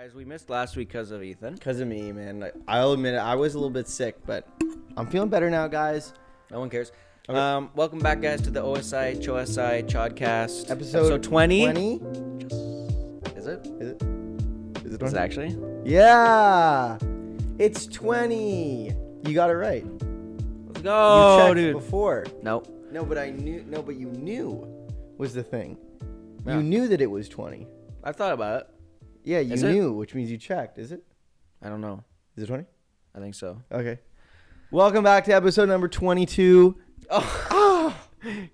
Guys, we missed last week because of Ethan. Because of me, man. I'll admit it. I was a little bit sick, but I'm feeling better now, guys. No one cares. Okay. Welcome back, guys, to the O.S.I. Chodcast. Episode 20. 20? Is it? Is it Is it 20? actually? Yeah! It's 20! You got it right. Let's go, you checked dude. before. Nope. No, but you knew was the thing. Yeah. You knew that it was 20. I thought about it. Yeah, you Is it? knew, which means you checked. Is it? I don't know. Is it 20? I think so. Okay. Welcome back to episode number 22. Oh.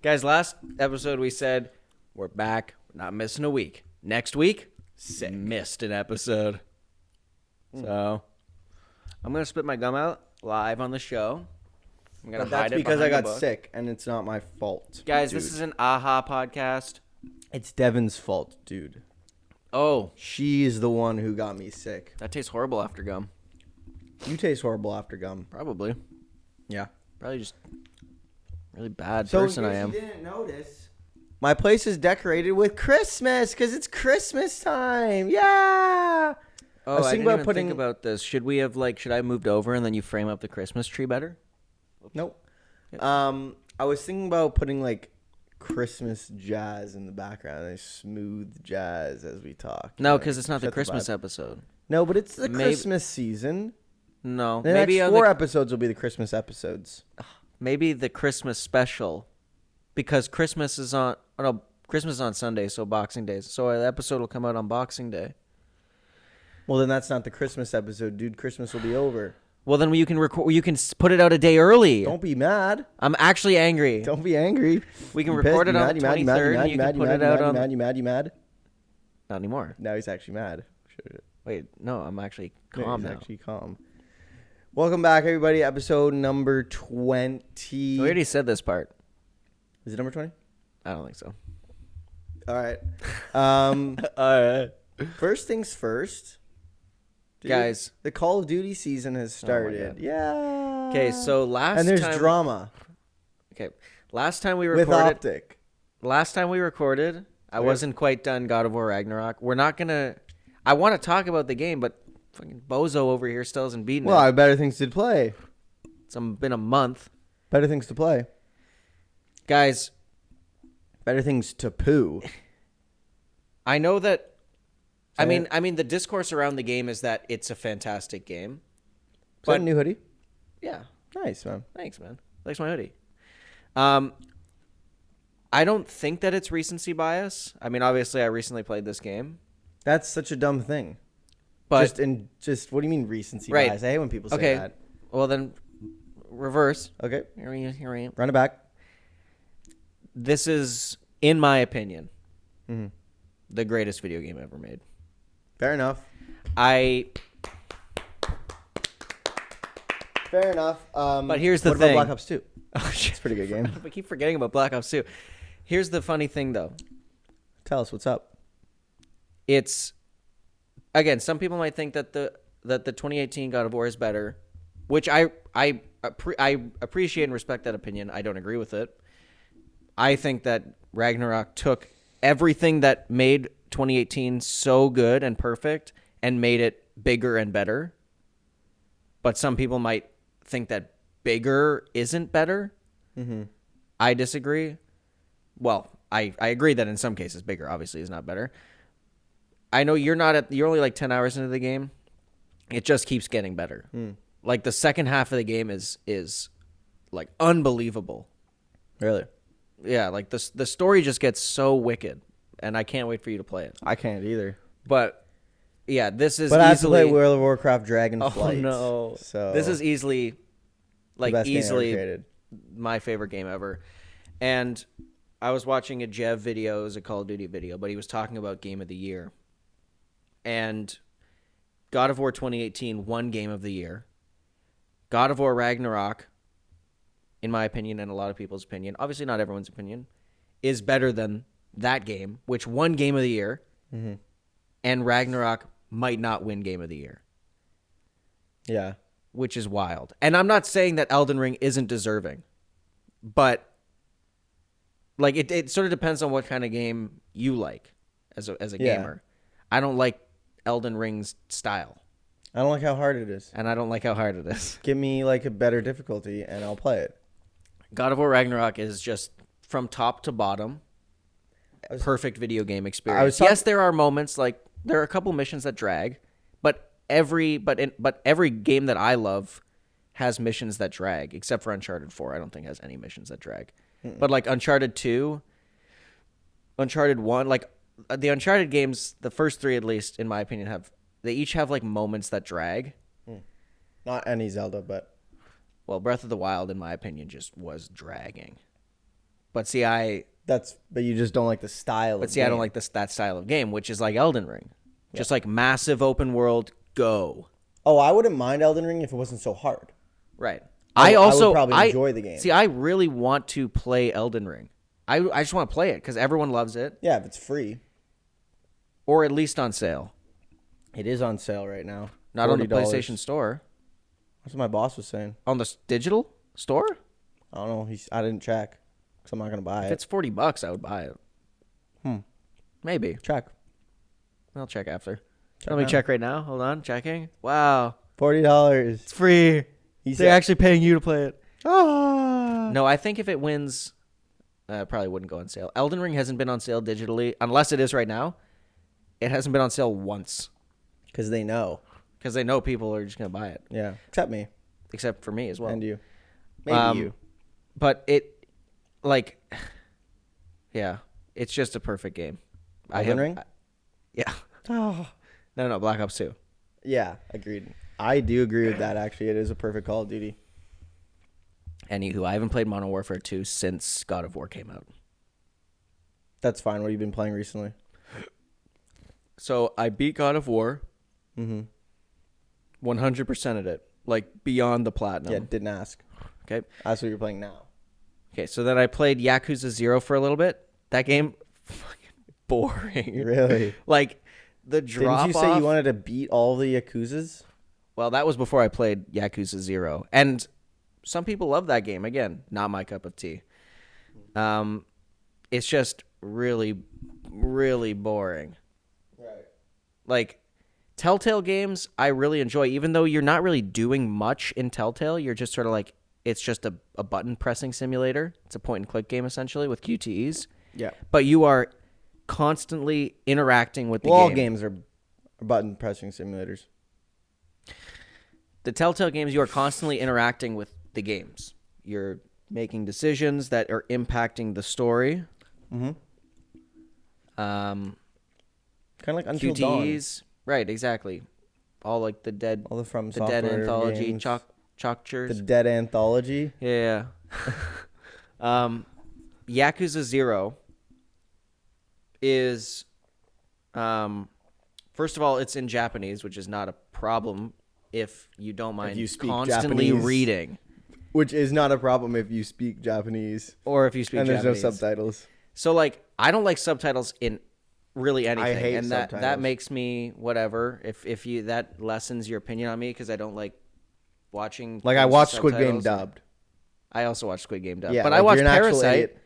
Guys, last episode we said we're back. We're not missing a week. Next week, Sick. missed an episode. So I'm going to spit my gum out live on the show. I'm going But to hide that's it because I behind got the book. sick, and it's not my fault. Guys, dude. this is an AHA podcast. It's Devin's fault, dude. Oh, She is the one who got me sick. that tastes horrible after gum. You taste horrible after gum. Probably. Yeah. Probably just really bad So person I am. you didn't notice, my place is decorated with Christmas because it's Christmas time. Yeah. Oh, was I thinking didn't about even putting- think about this. Should we have should I moved over and then you frame up the Christmas tree better? Nope. Yeah. I was thinking about putting Christmas jazz in the background, like smooth jazz as we talk. No, because it's not the set Christmas vibe. episode. No, but it's the Maybe- Christmas season. No, The maybe next on 4 episodes will be the Christmas episodes. maybe the Christmas special, because Christmas is on Christmas is on Sunday, so Boxing Day. So the episode will come out on Boxing Day. Well, then that's not the Christmas episode, dude. Christmas will be over. Well, then you can record. You can put it out a day early. Don't be mad. I'm actually angry. Don't be angry. We can You record pissed? it You on mad? the You mad? You mad? 23rd. You You mad? can You put mad? it You out mad? on. You mad? You mad? You mad? Not anymore. Now he's actually mad. Wait, no, I'm actually No, calm he's now. actually calm. Welcome back, everybody. Episode number 20. We already said this part. Is it number 20? I don't think so. All right. All right. First things first. Dude, Guys. the Call of Duty season has started. God. Yeah. Okay, so and there's drama last time we with recorded. Optic. Last time we recorded, I Okay. wasn't quite done God of War Ragnarok. We're not gonna. I want to talk about the game, but fucking Bozo over here still hasn't beaten Well, it. I have better things to play. It's been a month, Better things to play. guys. Better things to poo. I know that. I Say mean, the discourse around the game is that it's a fantastic game. Is that a But- new hoodie? Yeah, Nice, man. thanks, man. Thanks, my hoodie. I don't think that it's recency bias. I mean, obviously, I recently played this game, That's such a dumb thing. but Just what do you mean recency Right. bias? I hate when people say okay. that. Well, then reverse. Okay. Here I am. Run it back. This is, in my opinion, Mm-hmm. the greatest video game ever made. Fair enough. Fair enough. But here's the what thing. about Black Ops 2? Oh, shit. It's a pretty good game. I keep forgetting about Black Ops 2. Here's the funny thing, though. Tell us what's up. It's, again, some people might think that the 2018 God of War is better, which I appreciate and respect that opinion. I don't agree with it. I think that Ragnarok took everything that made 2018 so good and perfect and made it bigger and better. But some people might think that bigger isn't better. Mm-hmm. I disagree. Well, I agree that in some cases bigger obviously is not better. I know you're only like 10 hours into the game. It just keeps getting better. Like the second half of the game is like unbelievable. Really? Yeah, like the story just gets so wicked, and I can't wait for you to play it. I can't either. But yeah, this is But I have to easily play World of Warcraft Dragonflight. Oh no. So this is easily the best game ever easily created. my favorite game ever. And I was watching a Jev video, it was a Call of Duty video, but he was talking about Game of the Year. And God of War 2018 won Game of the Year. God of War Ragnarok, in my opinion and a lot of people's opinion, obviously not everyone's opinion, is better than that game, which won Game of the Year. Mm-hmm. And Ragnarok might not win Game of the Year. Yeah. Which is wild. And I'm not saying that Elden Ring isn't deserving, but like it sort of depends on what kind of game you like as a Yeah. gamer. I don't like Elden Ring's style, I don't like how hard it is. and I don't like how hard it is. Give me like a better difficulty, and I'll play it. God of War Ragnarok is just from top to bottom, perfect video game experience. Yes, there are moments like there are a couple missions that drag, but every game that I love has missions that drag, except for Uncharted 4. I don't think has any missions that drag. But like Uncharted 2, Uncharted 1, like the Uncharted games, the first 3 at least, in my opinion, they each have like moments that drag. Not any Zelda, but Well, Breath of the Wild, in my opinion, just was dragging. But see, but you just don't like the style. I don't like that style of game, which is like Elden Ring, just like massive open world. Go. Oh, I wouldn't mind Elden Ring if it wasn't so hard. Right. I would probably enjoy the game. See, I really want to play Elden Ring. I just want to play it because everyone loves it. Yeah, if it's free. Or at least on sale. It is on sale right now. Not on the PlayStation Store. That's what my boss was saying. On the digital store? I don't know. I didn't check because I'm not going to buy it. If it's $40, I would buy it. Maybe. Check. I'll check after. Let me check right now. Hold on. Checking. Wow. $40. It's free. They're actually paying you to play it. No, I think if it wins, it probably wouldn't go on sale. Elden Ring hasn't been on sale digitally, unless it is right now. It hasn't been on sale once. Because they know. Because they know people are just going to buy it. Yeah. Except me. Except for me as well. And you. Maybe you. But it, like, yeah, it's just a perfect game. Elden Ring? Yeah. Oh. No, Black Ops 2. Yeah, agreed. I do agree with that, actually. It is a perfect Call of Duty. Anywho, I haven't played Modern Warfare 2 since God of War came out. That's fine. What have you been playing recently? So I beat God of War. 100%ed it. Like, beyond the platinum. Yeah, didn't ask. Okay. That's what you're playing now. Okay, so then I played Yakuza 0 for a little bit. That game, fucking boring. Really? Like, the drop-off. Didn't you say you wanted to beat all the Yakuzas? Well, that was before I played Yakuza 0. And some people love that game. Again, not my cup of tea. It's just really, really boring. Right. Like, Telltale games, I really enjoy. Even though you're not really doing much in Telltale, you're just sort of like, it's just a button-pressing simulator. It's a point-and-click game, essentially, with QTEs. Yeah. But you are constantly interacting with the game. game. All games are button-pressing simulators. The Telltale games, you are constantly interacting with the games. You're making decisions that are impacting the story. Mm-hmm. Kind of like Until QTEs. Dawn. Right, exactly. All like the Dead Dead Anthology, games. Chocchers. The Dead Anthology. Yeah. Yakuza 0 is, first of all, it's in Japanese, which is not a problem if you don't mind you speak constantly Japanese. Reading. Which is not a problem if you speak Japanese. Or if you speak Japanese. And there's no subtitles. So, like, I don't like subtitles in really anything. I hate and subtitles. that makes me whatever. If you that lessens your opinion on me because I don't like watching. Like, I watched Squid subtitles. Game dubbed. I also watched Squid Game dubbed. Yeah, but like, I watched you're an actual Parasite. idiot.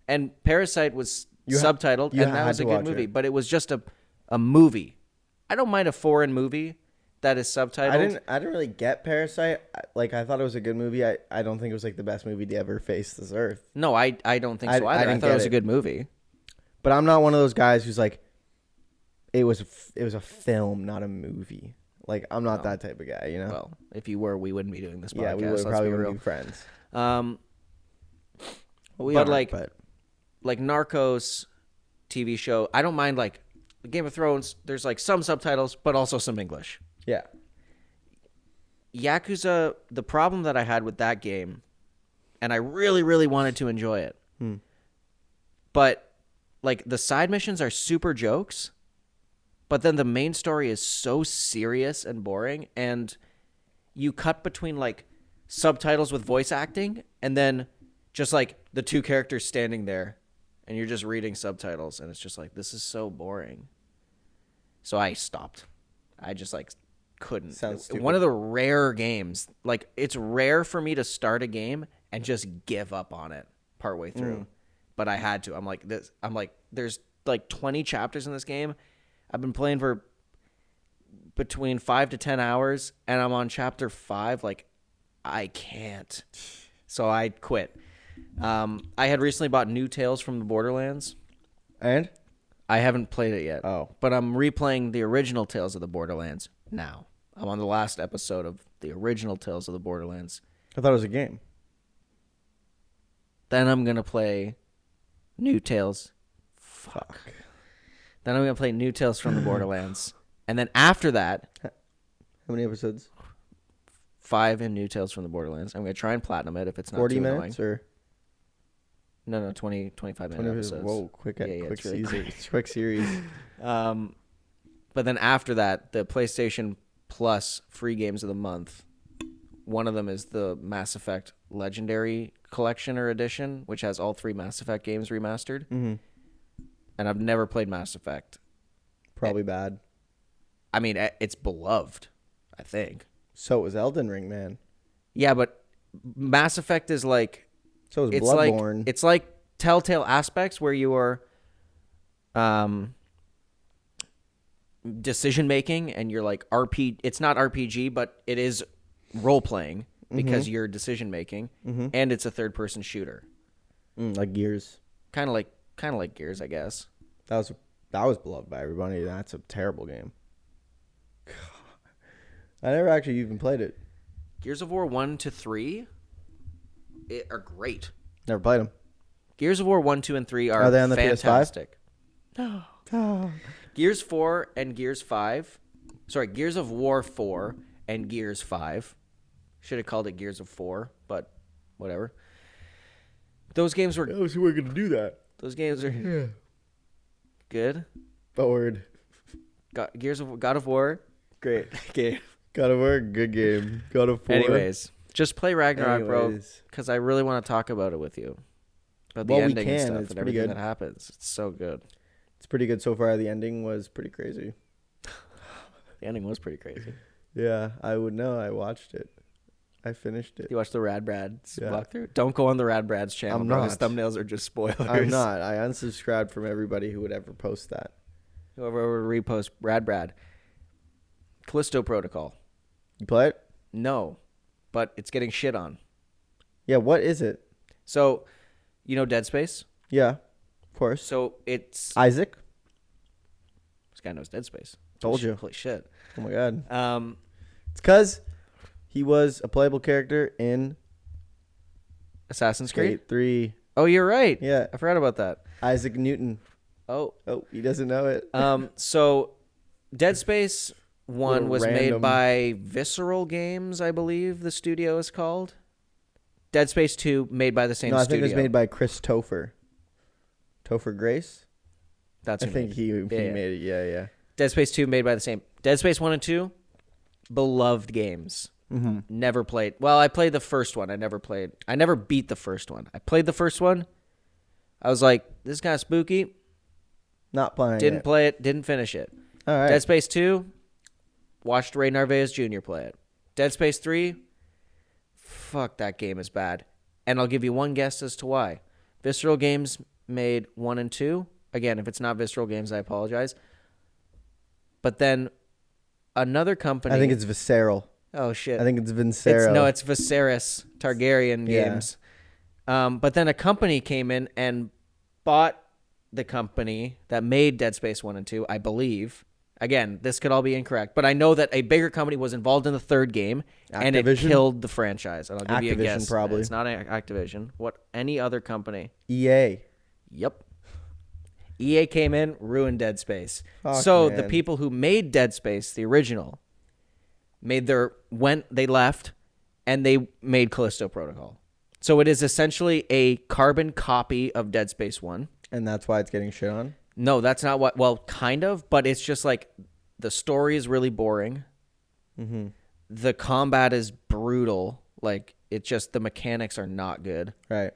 And Parasite was subtitled, and that was a good movie. It. But it was just a movie. I don't mind a foreign movie that is subtitled. I didn't really get Parasite. Like, I thought it was a good movie. I don't think it was like the best movie to ever face this earth. No, I don't think so either. I thought it was a good movie. But I'm not one of those guys who's like, it was a film, not a movie. Like, I'm not that type of guy, you know? Well, if you were, we wouldn't be doing this podcast. Yeah, we would probably wouldn't be friends. Like Narcos TV show, I don't mind, like, Game of Thrones, there's, like, some subtitles, but also some English. Yeah. Yakuza, the problem that I had with that game, and I really, really wanted to enjoy it, but, like, the side missions are super jokes, but then the main story is so serious and boring, and you cut between, like, subtitles with voice acting, and then just, like, the two characters standing there, and you're just reading subtitles, and it's just like, this is so boring. So I stopped. I just, like, couldn't. Sounds stupid. One of the rare games, like, it's rare for me to start a game and just give up on it partway through. But I had to. I'm like, there's like 20 chapters in this game. I've been playing for between 5 to 10 hours, and I'm on chapter 5. Like, I can't. So I quit. I had recently bought New Tales from the Borderlands. And? I haven't played it yet. Oh. But I'm replaying the original Tales of the Borderlands now. I'm on the last episode of the original Tales of the Borderlands. I thought it was a game. Then I'm going to play New Tales. Fuck. Then I'm going to play New Tales from the Borderlands. And then after that... How many episodes? 5 in New Tales from the Borderlands. I'm going to try and platinum it if it's not 40 too minutes annoying. Or? No, 25 minute episodes. Whoa, quick it's really season. Quick series. But then after that, the PlayStation Plus free games of the month, one of them is the Mass Effect Legendary Collection or Edition, which has all 3 Mass Effect games remastered. Mm-hmm. And I've never played Mass Effect. Probably bad. I mean, it's beloved, I think. So was Elden Ring, man. Yeah, but Mass Effect is like... So was Bloodborne. It's like Telltale aspects where you are decision making and you're like it's not RPG, but it is role playing because you're decision making, and it's a third person shooter. Like Gears. Kind of like Gears, I guess. That was beloved by everybody. That's a terrible game. I never actually even played it. Gears of War 1 to 3 are great. Never played them. Gears of War 1, 2, and 3 are they on the fantastic. PS5? Oh. Gears 4 and Gears 5. Sorry, Gears of War 4 and Gears 5. Should have called it Gears of 4, but whatever. Those games were... Oh, so we're going to do that. Those games are good. Forward. God of War, great game. God of War, good game. God of War. Anyways, just play Ragnarok, bro, because I really want to talk about it with you. About the ending and stuff and everything that happens. It's so good. It's pretty good so far. The ending was pretty crazy. The ending was pretty crazy. Yeah, I would know. I watched it. I finished it. You watched the Rad Brad's walkthrough? Don't go on the Rad Brad's channel, I'm bro. not. His thumbnails are just spoilers. I'm not. I unsubscribed from everybody who would ever post that. Whoever would repost Rad Brad. Callisto Protocol. You play it? No, but it's getting shit on. Yeah, what is it? So, you know Dead Space? Yeah, of course. So it's... Isaac? This guy knows Dead Space. Told you. Holy shit. Oh my god. It's because he was a playable character in Assassin's Creed? 3. Oh, you're right. Yeah. I forgot about that. Isaac Newton. Oh, he doesn't know it. So Dead Space 1 was random. made by Visceral Games, I believe the studio is called. Dead Space 2 made by the same studio. I think it was made by Chris Topher. Topher Grace? That's I think he made it. Yeah. Dead Space 2 made by the same. Dead Space 1 and 2, beloved games. Mm-hmm. Never played. Well, I played the first one. I never beat the first one. I played the first one. I was like, this is kind of spooky. Not playing Didn't play it. Didn't finish it. All right. Dead Space 2, watched Ray Narvaez Jr. play it. Dead Space 3, fuck, that game is bad. And I'll give you one guess as to why. Visceral Games made 1 and 2. Again, if it's not Visceral Games, I apologize. But then another company... I think it's Visceral. Oh, shit. I think it's Visceral. It's Viserys Targaryen games. But then a company came in and bought the company that made Dead Space 1 and 2, I believe. Again, this could all be incorrect, but I know that a bigger company was involved in the third game, and it killed the franchise. And I'll give you a guess. Probably. It's not Activision. What? Any other company? EA. Yep. EA came in, ruined Dead Space. Man. The people who made Dead Space, the original, they left, and they made Callisto Protocol. So it is essentially a carbon copy of Dead Space 1. And that's why it's getting shit on? No, that's not what... Well, kind of, but it's just like the story is really boring. Mm-hmm. The combat is brutal. Like, it's just the mechanics are not good. Right.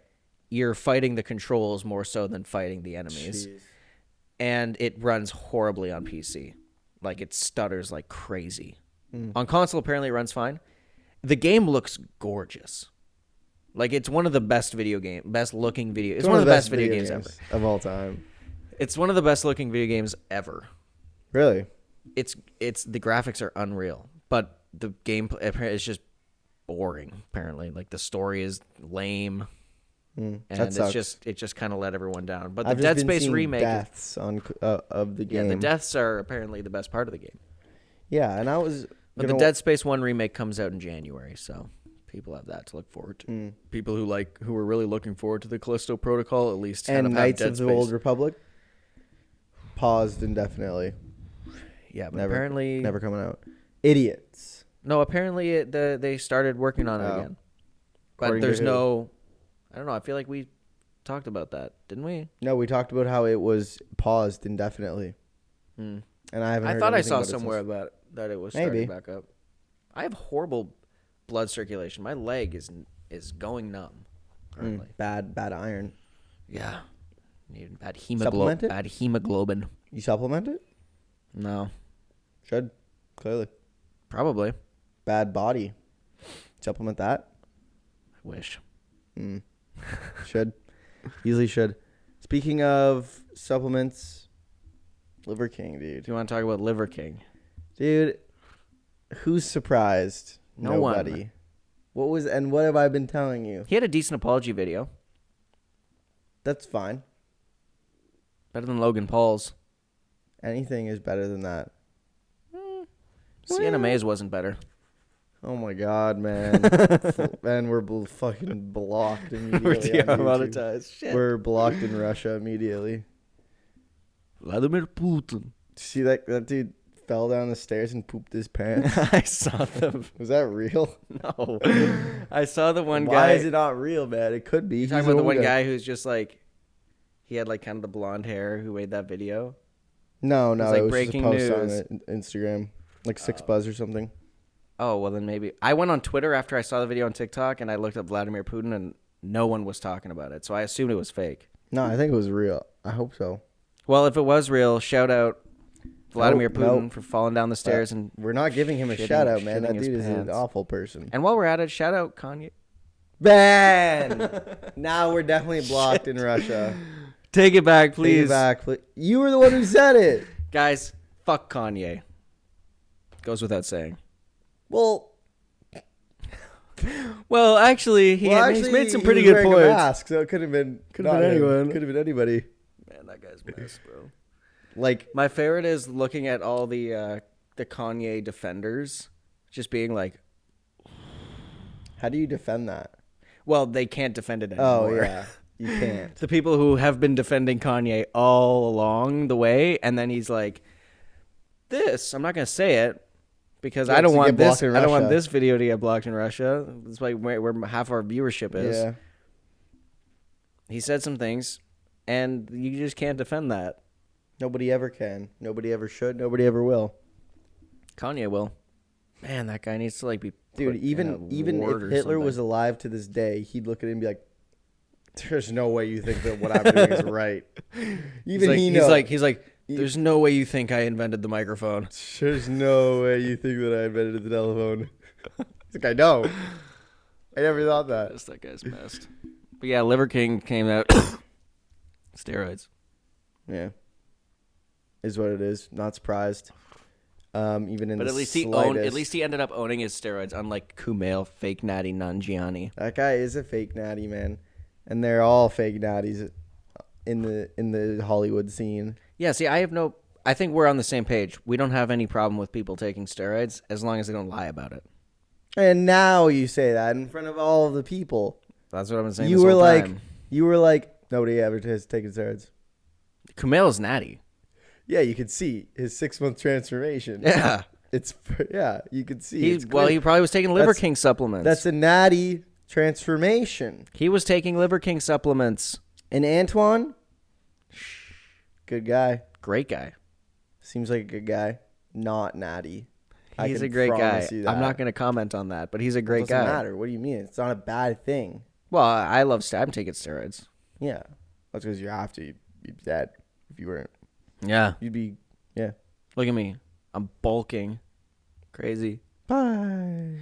You're fighting the controls more so than fighting the enemies. Jeez. And it runs horribly on PC. Like, it stutters like crazy. Mm. On console, apparently it runs fine. The game looks gorgeous. Like, it's one of the best looking video. It's one of the best video games ever of all time. It's one of the best looking video games ever. Really? it's the graphics are unreal, but the gameplay is just boring. Apparently, like the story is lame, and that sucks. it just kind of let everyone down. But the I've just Dead been Space seeing remake, deaths on of the game. the deaths are apparently the best part of the game. Yeah, and I was. But the Dead Space 1 remake comes out in January, so people have that to look forward to. People who were really looking forward to the Callisto Protocol at least and have Knights Dead of the Space. Old Republic paused indefinitely. Yeah, but apparently never coming out. Idiots. No, apparently they started working on it again. But According to there's who? no, I don't know. I feel like we talked about that, didn't we? No, we talked about how it was paused indefinitely. And I haven't. I Heard thought I anything saw about it somewhere since. that it was Maybe. starting back up. I have horrible blood circulation. My leg is going numb currently. Bad iron. Yeah. Need bad Supplement it? Bad hemoglobin. You supplement it? No. Should clearly. Probably. Bad body. Supplement that. I wish. Should. Easily should. Speaking of supplements, Liver King, dude. Do you want to talk about Liver King? Dude, who's surprised? No one. Nobody. What have I been telling you? He had a decent apology video. That's fine. Better than Logan Paul's. Anything is better than that. Sienna Mays wasn't better. Oh my god, man. Man, we're fucking blocked immediately. We're on YouTube. demonetized. Shit. We're blocked in Russia immediately. Vladimir Putin. See that dude fell down the stairs and pooped his pants? I saw them. Was that real? No. I saw the one guy. Why is it not real, man? It could be. You're talking about the one guy who's just like, he had like kind of the blonde hair who made that video? No, It was it like was breaking just a post news. on Instagram. Like 6buzz or something. Oh, well then maybe. I went on Twitter after I saw the video on TikTok and I looked up Vladimir Putin and no one was talking about it. So I assumed it was fake. No, I think it was real. I hope so. Well, if it was real, shout out Vladimir Putin Nope. for falling down the stairs and We're not giving him a shitting- shout out, man. That shitting his dude is an pants. awful person. And while we're at it, shout out Kanye. Ban! Now we're definitely blocked in Russia. Take it back, Take please. it back, please. You were the one who said it. Guys, fuck Kanye. Goes without saying. Well, Well, actually, he's made some pretty he was good wearing a points. mask, so it could have been anyone. Could have been anybody. Man, that guy's mess, bro. Like, My favorite is looking at all the Kanye defenders just being like, how do you defend that? well, they can't defend it Oh anymore. yeah, you can't. The people who have been defending Kanye all along the way, and then he's like, I'm not going to say it because Yeah, I don't to want get this. blocked in I don't want Russia. this video to get blocked in Russia. That's like where half our viewership is. Yeah. He said some things, and you just can't defend that. Nobody ever can. Nobody ever should. Nobody ever will. Kanye will. Man, that guy needs to like be Dude, put even in a if ward or Hitler something. was alive to this day, he'd look at it and be like, "There's no way you think that what I'm doing is right." Even he knows. He's like, there's no way you think I invented the microphone. There's no way you think that I invented the telephone. It's like, I know. I never thought that. Yes, that guy's messed. But yeah, Liver King came out. Steroids. Yeah. Is what it is. Not surprised. Even in But the at least he ended up owning his steroids, unlike Kumail, fake natty Nanjiani. That guy is a fake natty, man. And they're all fake natties in the Hollywood scene. Yeah, see, I think we're on the same page. We don't have any problem with people taking steroids as long as they don't lie about it. And now you say that in front of all of the people. That's what I've been saying You this were whole like, time. nobody ever has taken steroids. Kumail is natty. Yeah, you could see his 6-month transformation. Yeah. You could see. He probably was taking Liver King supplements. That's a natty transformation. He was taking Liver King supplements. And Antoine, good guy. Great guy. Seems like a good guy. Not natty. I He's can a great guy. promise you that. I'm not going to comment on that, but he's a great It doesn't guy. matter. What do you mean? It's not a bad thing. Well, I love I'm taking steroids. Yeah. That's because you have to. You'd be dead if you weren't. Yeah. You'd be, yeah. Look at me. I'm bulking. Crazy. Bye.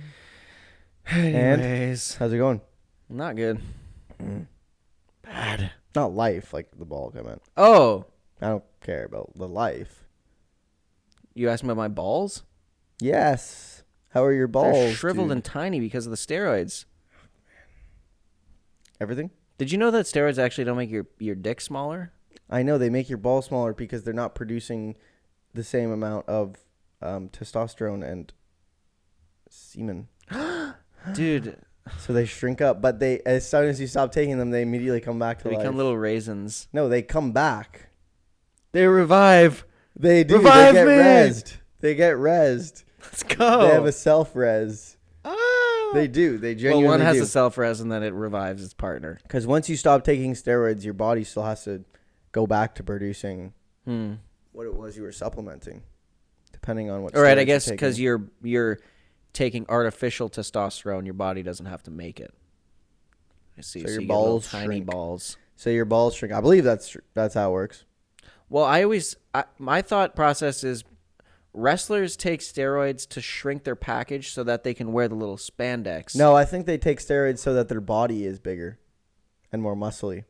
Anyways. How's it going? Not good. Bad. Not life, like the ball comment. Oh. I don't care about the life. You asked me about my balls? Yes. How are your balls? They're shriveled dude? and tiny because of the steroids. Everything? Did you know that steroids actually don't make your dick smaller? I know they make your balls smaller because they're not producing the same amount of testosterone and semen. Dude, So they shrink up, but they as soon as you stop taking them, they immediately come back to they life. become little raisins. No, they come back. They revive. They do. Revive they get me! rezzed. They get rezzed. Let's go. They have a self-res. Ah. They do. They genuinely Well, one has do. a self-res and then it revives its partner. Because once you stop taking steroids, your body still has to go back to producing what it was you were supplementing, depending on what. All right, steroids I guess you're because taking. you're taking artificial testosterone, your body doesn't have to make it. I see. So your you get little balls tiny shrink. balls. So your balls shrink. I believe that's how it works. Well, my thought process is wrestlers take steroids to shrink their package so that they can wear the little spandex. No, I think they take steroids so that their body is bigger and more muscly.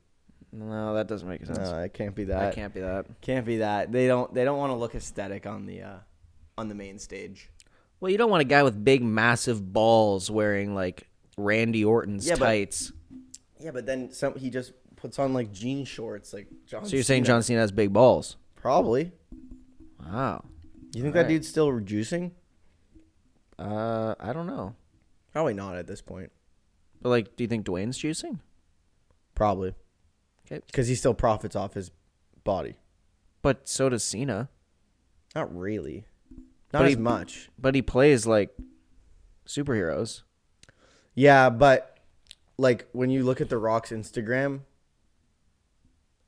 No, that doesn't make sense. No, it can't be that. That can't be that. Can't be that. They don't want to look aesthetic on the main stage. Well, you don't want a guy with big, massive balls wearing like Randy Orton's tights. Yeah, but then he just puts on like jean shorts like John So you're saying Cena. John Cena has big balls? Probably. Wow. You think All that right. dude's still juicing? I don't know. Probably not at this point. But like, do you think Dwayne's juicing? Probably. Okay. Because he still profits off his body. But so does Cena. Not really. Not But as he- much. But he plays like superheroes. Yeah, but like when you look at The Rock's Instagram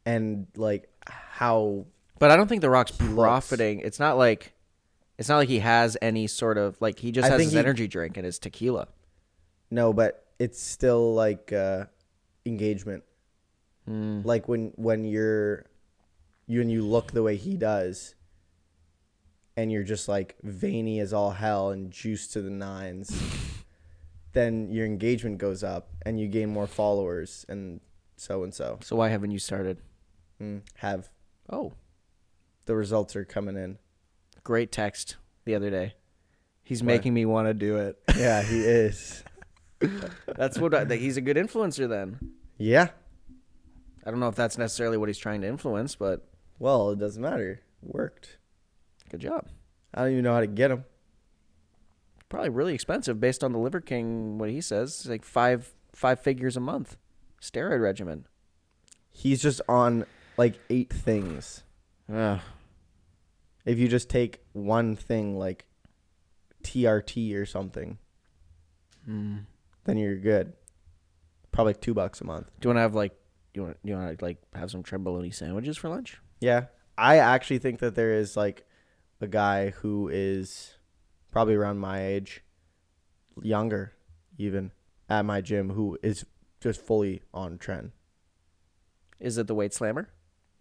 and like how But I don't think The Rock's He looks. profiting. It's not like he has any sort of like he just I has think his he- energy drink and his tequila. no, but it's still like engagement. Like when you look the way he does and you're just like veiny as all hell and juiced to the nines, then your engagement goes up and you gain more followers and so. So why haven't you started? Have Oh, the results are coming in. great text the other day. He's Why? making me want to do it. Yeah, he is. That's he's a good influencer then. Yeah. I don't know if that's necessarily what he's trying to influence, but Well, it doesn't matter. It worked. good job. I don't even know how to get him. Probably really expensive based on the Liver King, what he says. It's like five figures a month. Steroid regimen. He's just on like 8 things. Ugh. If you just take one thing like TRT or something, then you're good. Probably like $2 a month. Do you want to have like you want to like have some tremboloni sandwiches for lunch? Yeah. I actually think that there is like a guy who is probably around my age, younger even, at my gym who is just fully on trend. Is it the weight slammer?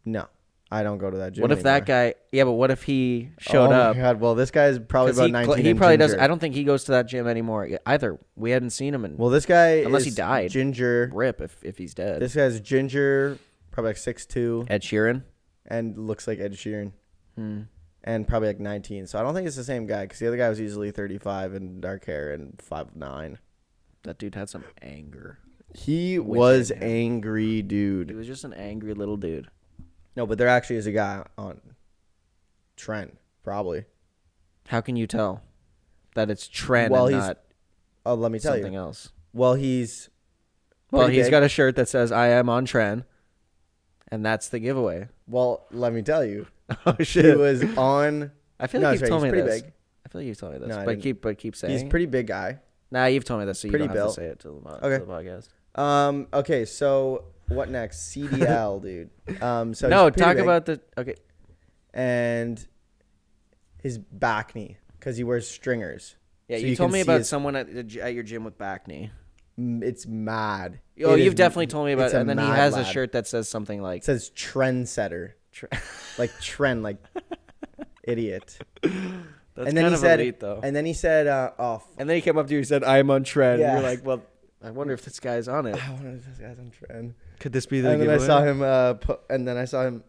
No, I don't go to that gym What if that anymore. guy? Yeah, but what if he showed oh up? my God. Well, this guy is probably 'Cause about he 19 he and probably does. ginger. I don't think he goes to that gym anymore either. We hadn't seen him in Well, this guy Unless is he died. ginger. rip if he's dead. This guy's ginger, probably like 6'2", Ed Sheeran. and looks like Ed Sheeran, Hmm. and probably like 19. So I don't think it's the same guy because the other guy was easily 35 and dark hair and 5'9". That dude had some anger. He Within was him. angry, He dude. was just an angry little dude. No, but there actually is a guy on trend, probably. How can you tell that it's trend Well, and he's not Oh, let me tell something you. else? Well, he's Well, pretty he's big. got a shirt that says "I am on trend," and that's the giveaway. Well, let me tell you. Oh He shit! was on. I feel No, like that's you've right, told he's me pretty this. big. I feel like you've told me this, No, I but didn't. keep saying. He's pretty big guy. Nah, you've told me this, so you pretty don't have built. to say it to the Okay. podcast. Okay, so what next? CDL, dude. So he's No, pretty talk big. about the okay. And his back knee because he wears stringers. Yeah, So you you told can me see about his- someone at your gym with back knee. It's mad. Oh, It you've is- definitely told me about it's it. a And then he mad has lad. a shirt that says something like It says trendsetter, like trend, like idiot. That's And then kind he of said, elite, though. and then he said, And then he came up to you and said, "I'm on trend." Yeah. And you're like, "Well, I wonder if this guy's on it. I wonder if this guy's on trend. Could this be the And then giveaway?" I saw him, and then I saw him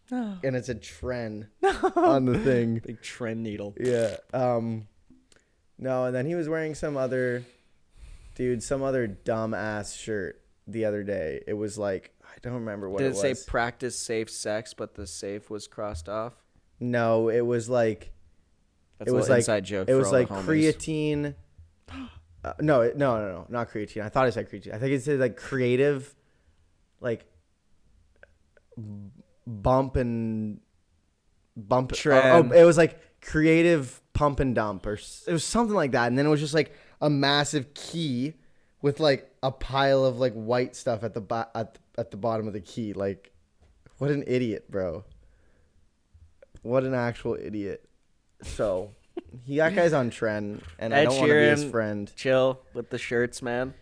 No. and it's a trend on the thing. Big trend needle. Yeah. No, and then he was wearing some other dumb ass shirt the other day. It was like, I don't remember what Did it it was. say practice safe sex, but the safe was crossed off? No, it was like That's it a was little like inside joke. it for was all like the homies. creatine. No, not creatine. I thought it said creatine. I think it said like creative, like bump. Trend. It was like creative pump and dump, or it was something like that. And then it was just like a massive key with like a pile of like white stuff at the at the bottom of the key. Like, what an idiot, bro! What an actual idiot. So, that guy's on trend, and I Ed don't want to be his Sheeran, friend. Chill with the shirts, man.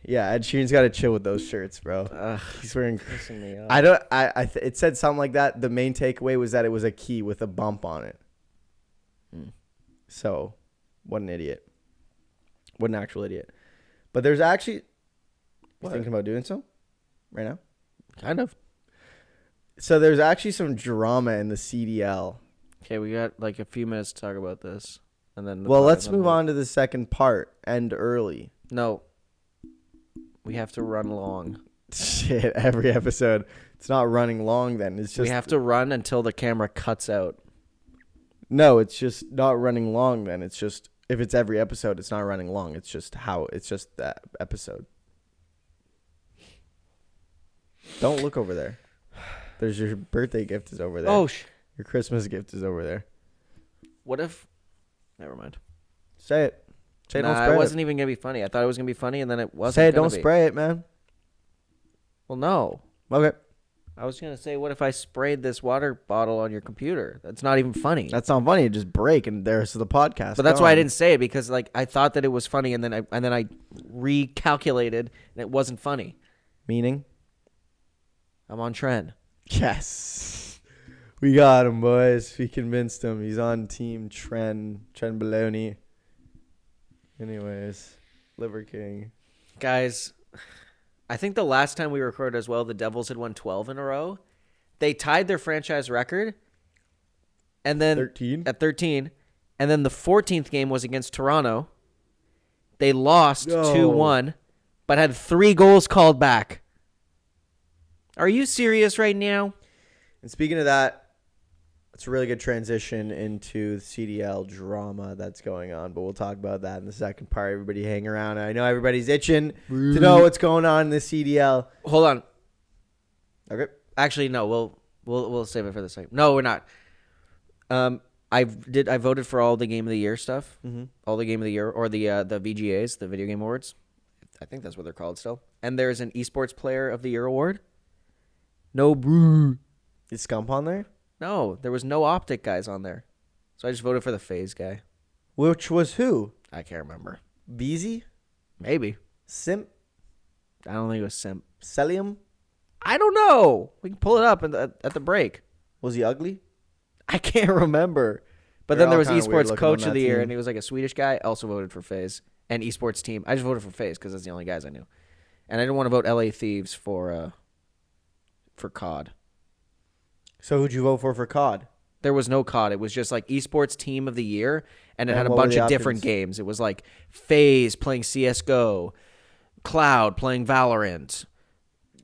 Yeah, Ed Sheeran's got to chill with those shirts, bro. Ugh, He's wearing. pissing me off. I don't. It said something like that. The main takeaway was that it was a key with a bump on it. So, what an idiot. What an actual idiot. But there's actually. You What? thinking about doing so? Right now? Kind of. So there's actually some drama in the CDL. Okay, we got like a few minutes to talk about this, and then. Well, let's move on to the second part. End early. No. We have to run long. Shit, every episode. It's not running long then. It's just. We have to run until the camera cuts out. No, it's just not running long then. It's just. If it's every episode, it's not running long. It's just that episode. Don't look over there. There's your birthday gift is over there. Oh, your Christmas gift is over there. what if? Never mind. Say it. Say it, don't Nah, spray it wasn't even gonna be funny. I thought it was gonna be funny, and then it wasn't. Say it, gonna don't be. spray it, man. Well, no. Okay. I was gonna say, what if I sprayed this water bottle on your computer? That's not even funny. That's not funny. It just break and there's the podcast. But that's why I gone. didn't say it, because like I thought that it was funny, and then I recalculated, and it wasn't funny. Meaning? I'm on trend. Yes. We got him, boys. We convinced him. He's on team Trend Baloney. Anyways, Liver King. Guys, I think the last time we recorded as well, the Devils had won 12 in a row. They tied their franchise record, and then 13? at 13, and then the 14th game was against Toronto. They lost No. 2-1, but had 3 goals called back. Are you serious right now? And speaking of that, it's a really good transition into the CDL drama that's going on, but we'll talk about that in the second part. Everybody hang around. I know everybody's itching to know what's going on in the CDL. Hold on. Okay. Actually, no. We'll save it for the second. No, we're not. I voted for all the Game of the Year stuff. Mm-hmm. All the Game of the Year, or the VGAs, the Video Game Awards. I think that's what they're called still. And there's an Esports Player of the Year award. No, boo. Is Scump on there? No, there was no Optic guys on there. So I just voted for the FaZe guy. Which was who? I can't remember. Beezy? Maybe. Simp? I don't think it was Simp. Celium? I don't know. We can pull it up at the break. Was he ugly? I can't remember. But They're then there all was kinda weird Esports looking Coach on of the that Year, team. and he was like a Swedish guy. Also voted for FaZe. And Esports Team. I just voted for FaZe because that's the only guys I knew. And I didn't want to vote LA Thieves for COD. So who'd you vote for COD? There was no COD. It was just like Esports Team of the Year, and it And had a what were bunch the of different options? games. It was like FaZe playing CSGO, Cloud playing Valorant,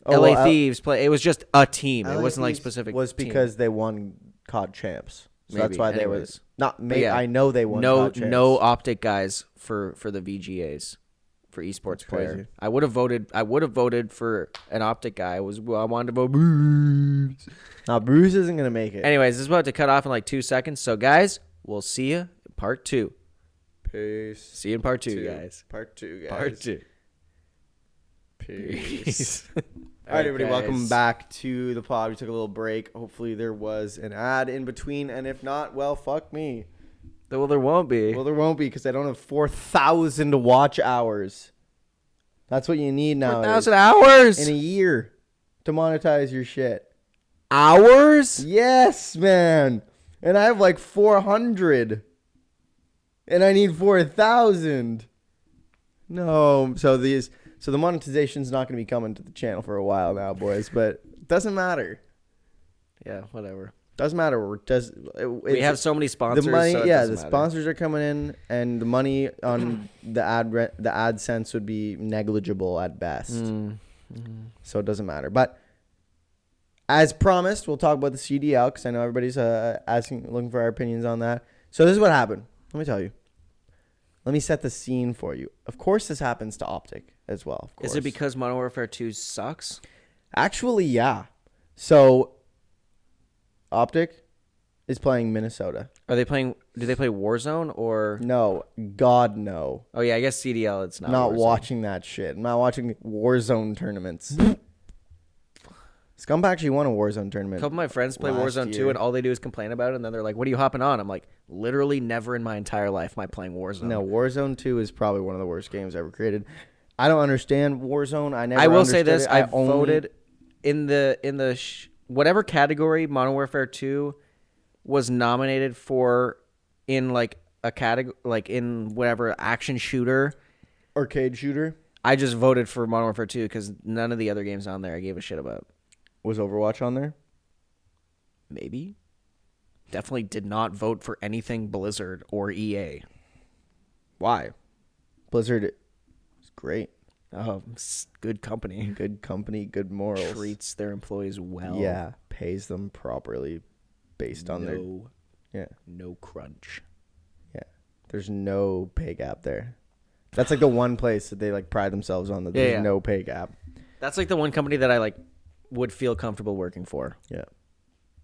LA well, Thieves play. It was just a team. It LA wasn't like Thieves specific. Was team. because they won COD champs. So that's Maybe. why they Anyways. were not. Maybe yeah. I know they won. no COD champs. no Optic guys for the VGAs for Esports That's player. crazy. I would have voted for an Optic guy. I wanted to vote. Bruce. Now Bruce isn't gonna make it. Anyways, this is about to cut off in like 2 seconds. So guys, we'll see you in part 2. Peace. See you in part 2, guys. Part 2, guys. Part 2. Peace. All right, everybody, welcome guys. back to the pod. We took a little break. Hopefully, there was an ad in between, and if not, well, fuck me. Well, there won't be. Well, there won't be because I don't have 4,000 watch hours. That's what you need now 4,000 hours. in a year to monetize your shit. Hours? Yes, man. And I have like 400. And I need 4,000. No. So the monetization's not going to be coming to the channel for a while now, boys, but it doesn't matter. Yeah, whatever. Doesn't matter. We have so many sponsors. The money, so it yeah, doesn't the matter. sponsors are coming in, and the money on the AdSense would be negligible at best. So it doesn't matter. But as promised, we'll talk about the CDL because I know everybody's looking for our opinions on that. So this is what happened. Let me tell you. Let me set the scene for you. Of course, this happens to Optic as well. Of course. Is it because Modern Warfare 2 sucks? Actually, yeah. So Optic is playing Minnesota. Are they playing? Do they play Warzone or? No, God, no. Oh yeah, I guess CDL. It's not. Not Warzone. watching that shit. I'm not watching Warzone tournaments. Scump actually won a Warzone A tournament. couple of my friends play last Warzone 2, year. and all they do is complain about it. And then they're like, "What are you hopping on?" I'm like, "Literally never in my entire life am I playing Warzone." No, Warzone 2 is probably one of the worst games ever created. I don't understand Warzone. I will say understood this: it. I voted in the whatever category Modern Warfare 2 was nominated for in like a category, like in whatever action shooter. arcade shooter. I just voted for Modern Warfare 2 because none of the other games on there I gave a shit about. Was Overwatch on there? Maybe. Definitely did not vote for anything Blizzard or EA. Why? Blizzard is great. Oh, good company. Good company, good morals. Treats their employees well. Yeah, pays them properly based on their no crunch. Yeah. There's no pay gap there. That's like the one place that they like pride themselves on that there's no pay gap. That's like the one company that I like would feel comfortable working for. Yeah.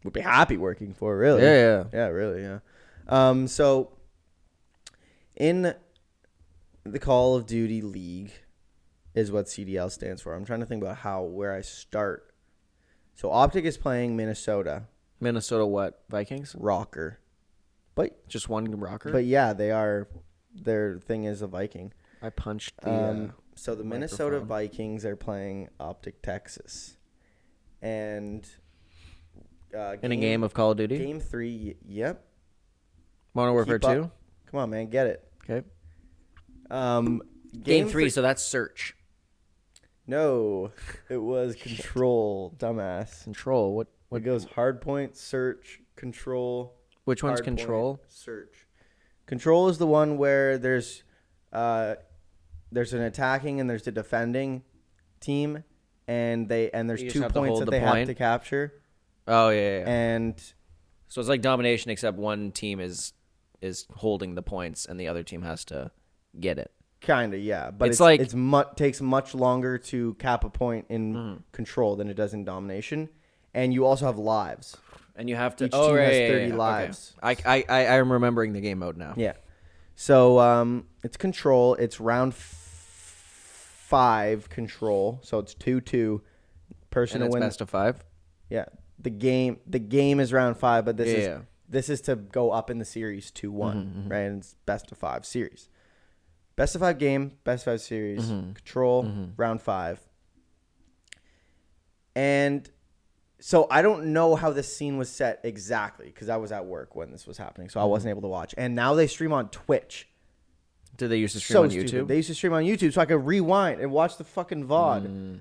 Would be happy working for, really. Yeah. Yeah, really, yeah. So in the Call of Duty League is what CDL stands for. I'm trying to think about where I start. So Optic is playing Minnesota. Minnesota what? Vikings? Rocker. But Just one rocker? But yeah, they are. Their thing is a Viking. I punched the so the Minnesota Vikings are playing Optic Texas. And in a game of Call of Duty? Game 3, yep. Modern Warfare 2? Come on, man, get it. Okay. Game 3, so that's search. No, it was control, dumbass. Control. What It goes hardpoint, search, control. Which one's hardpoint, control? Search. Control is the one where there's an attacking and there's a defending team, and there's You just 2 have to points hold that the they point? have to capture. Oh, yeah. And So it's like domination, except one team is holding the points and the other team has to get it. kind of, yeah, but It's like- takes much longer to cap a point in control than it does in domination, and you also have lives. And you have to. Each team has 30 Okay. lives. I am remembering the game mode now. Yeah. So it's control. It's round 5 control. So it's 2-2. Person And to it's win. best of 5. Yeah. The game is round 5, but Yeah. this is to go up in the series 2-1, right? And it's best of 5 series. Best of 5 game, best of 5 series, control, round 5. And so I don't know how this scene was set exactly because I was at work when this was happening, so I wasn't able to watch. And now they stream on Twitch. Did they used to stream on Stupid. YouTube? They used to stream on YouTube, so I could rewind and watch the fucking VOD.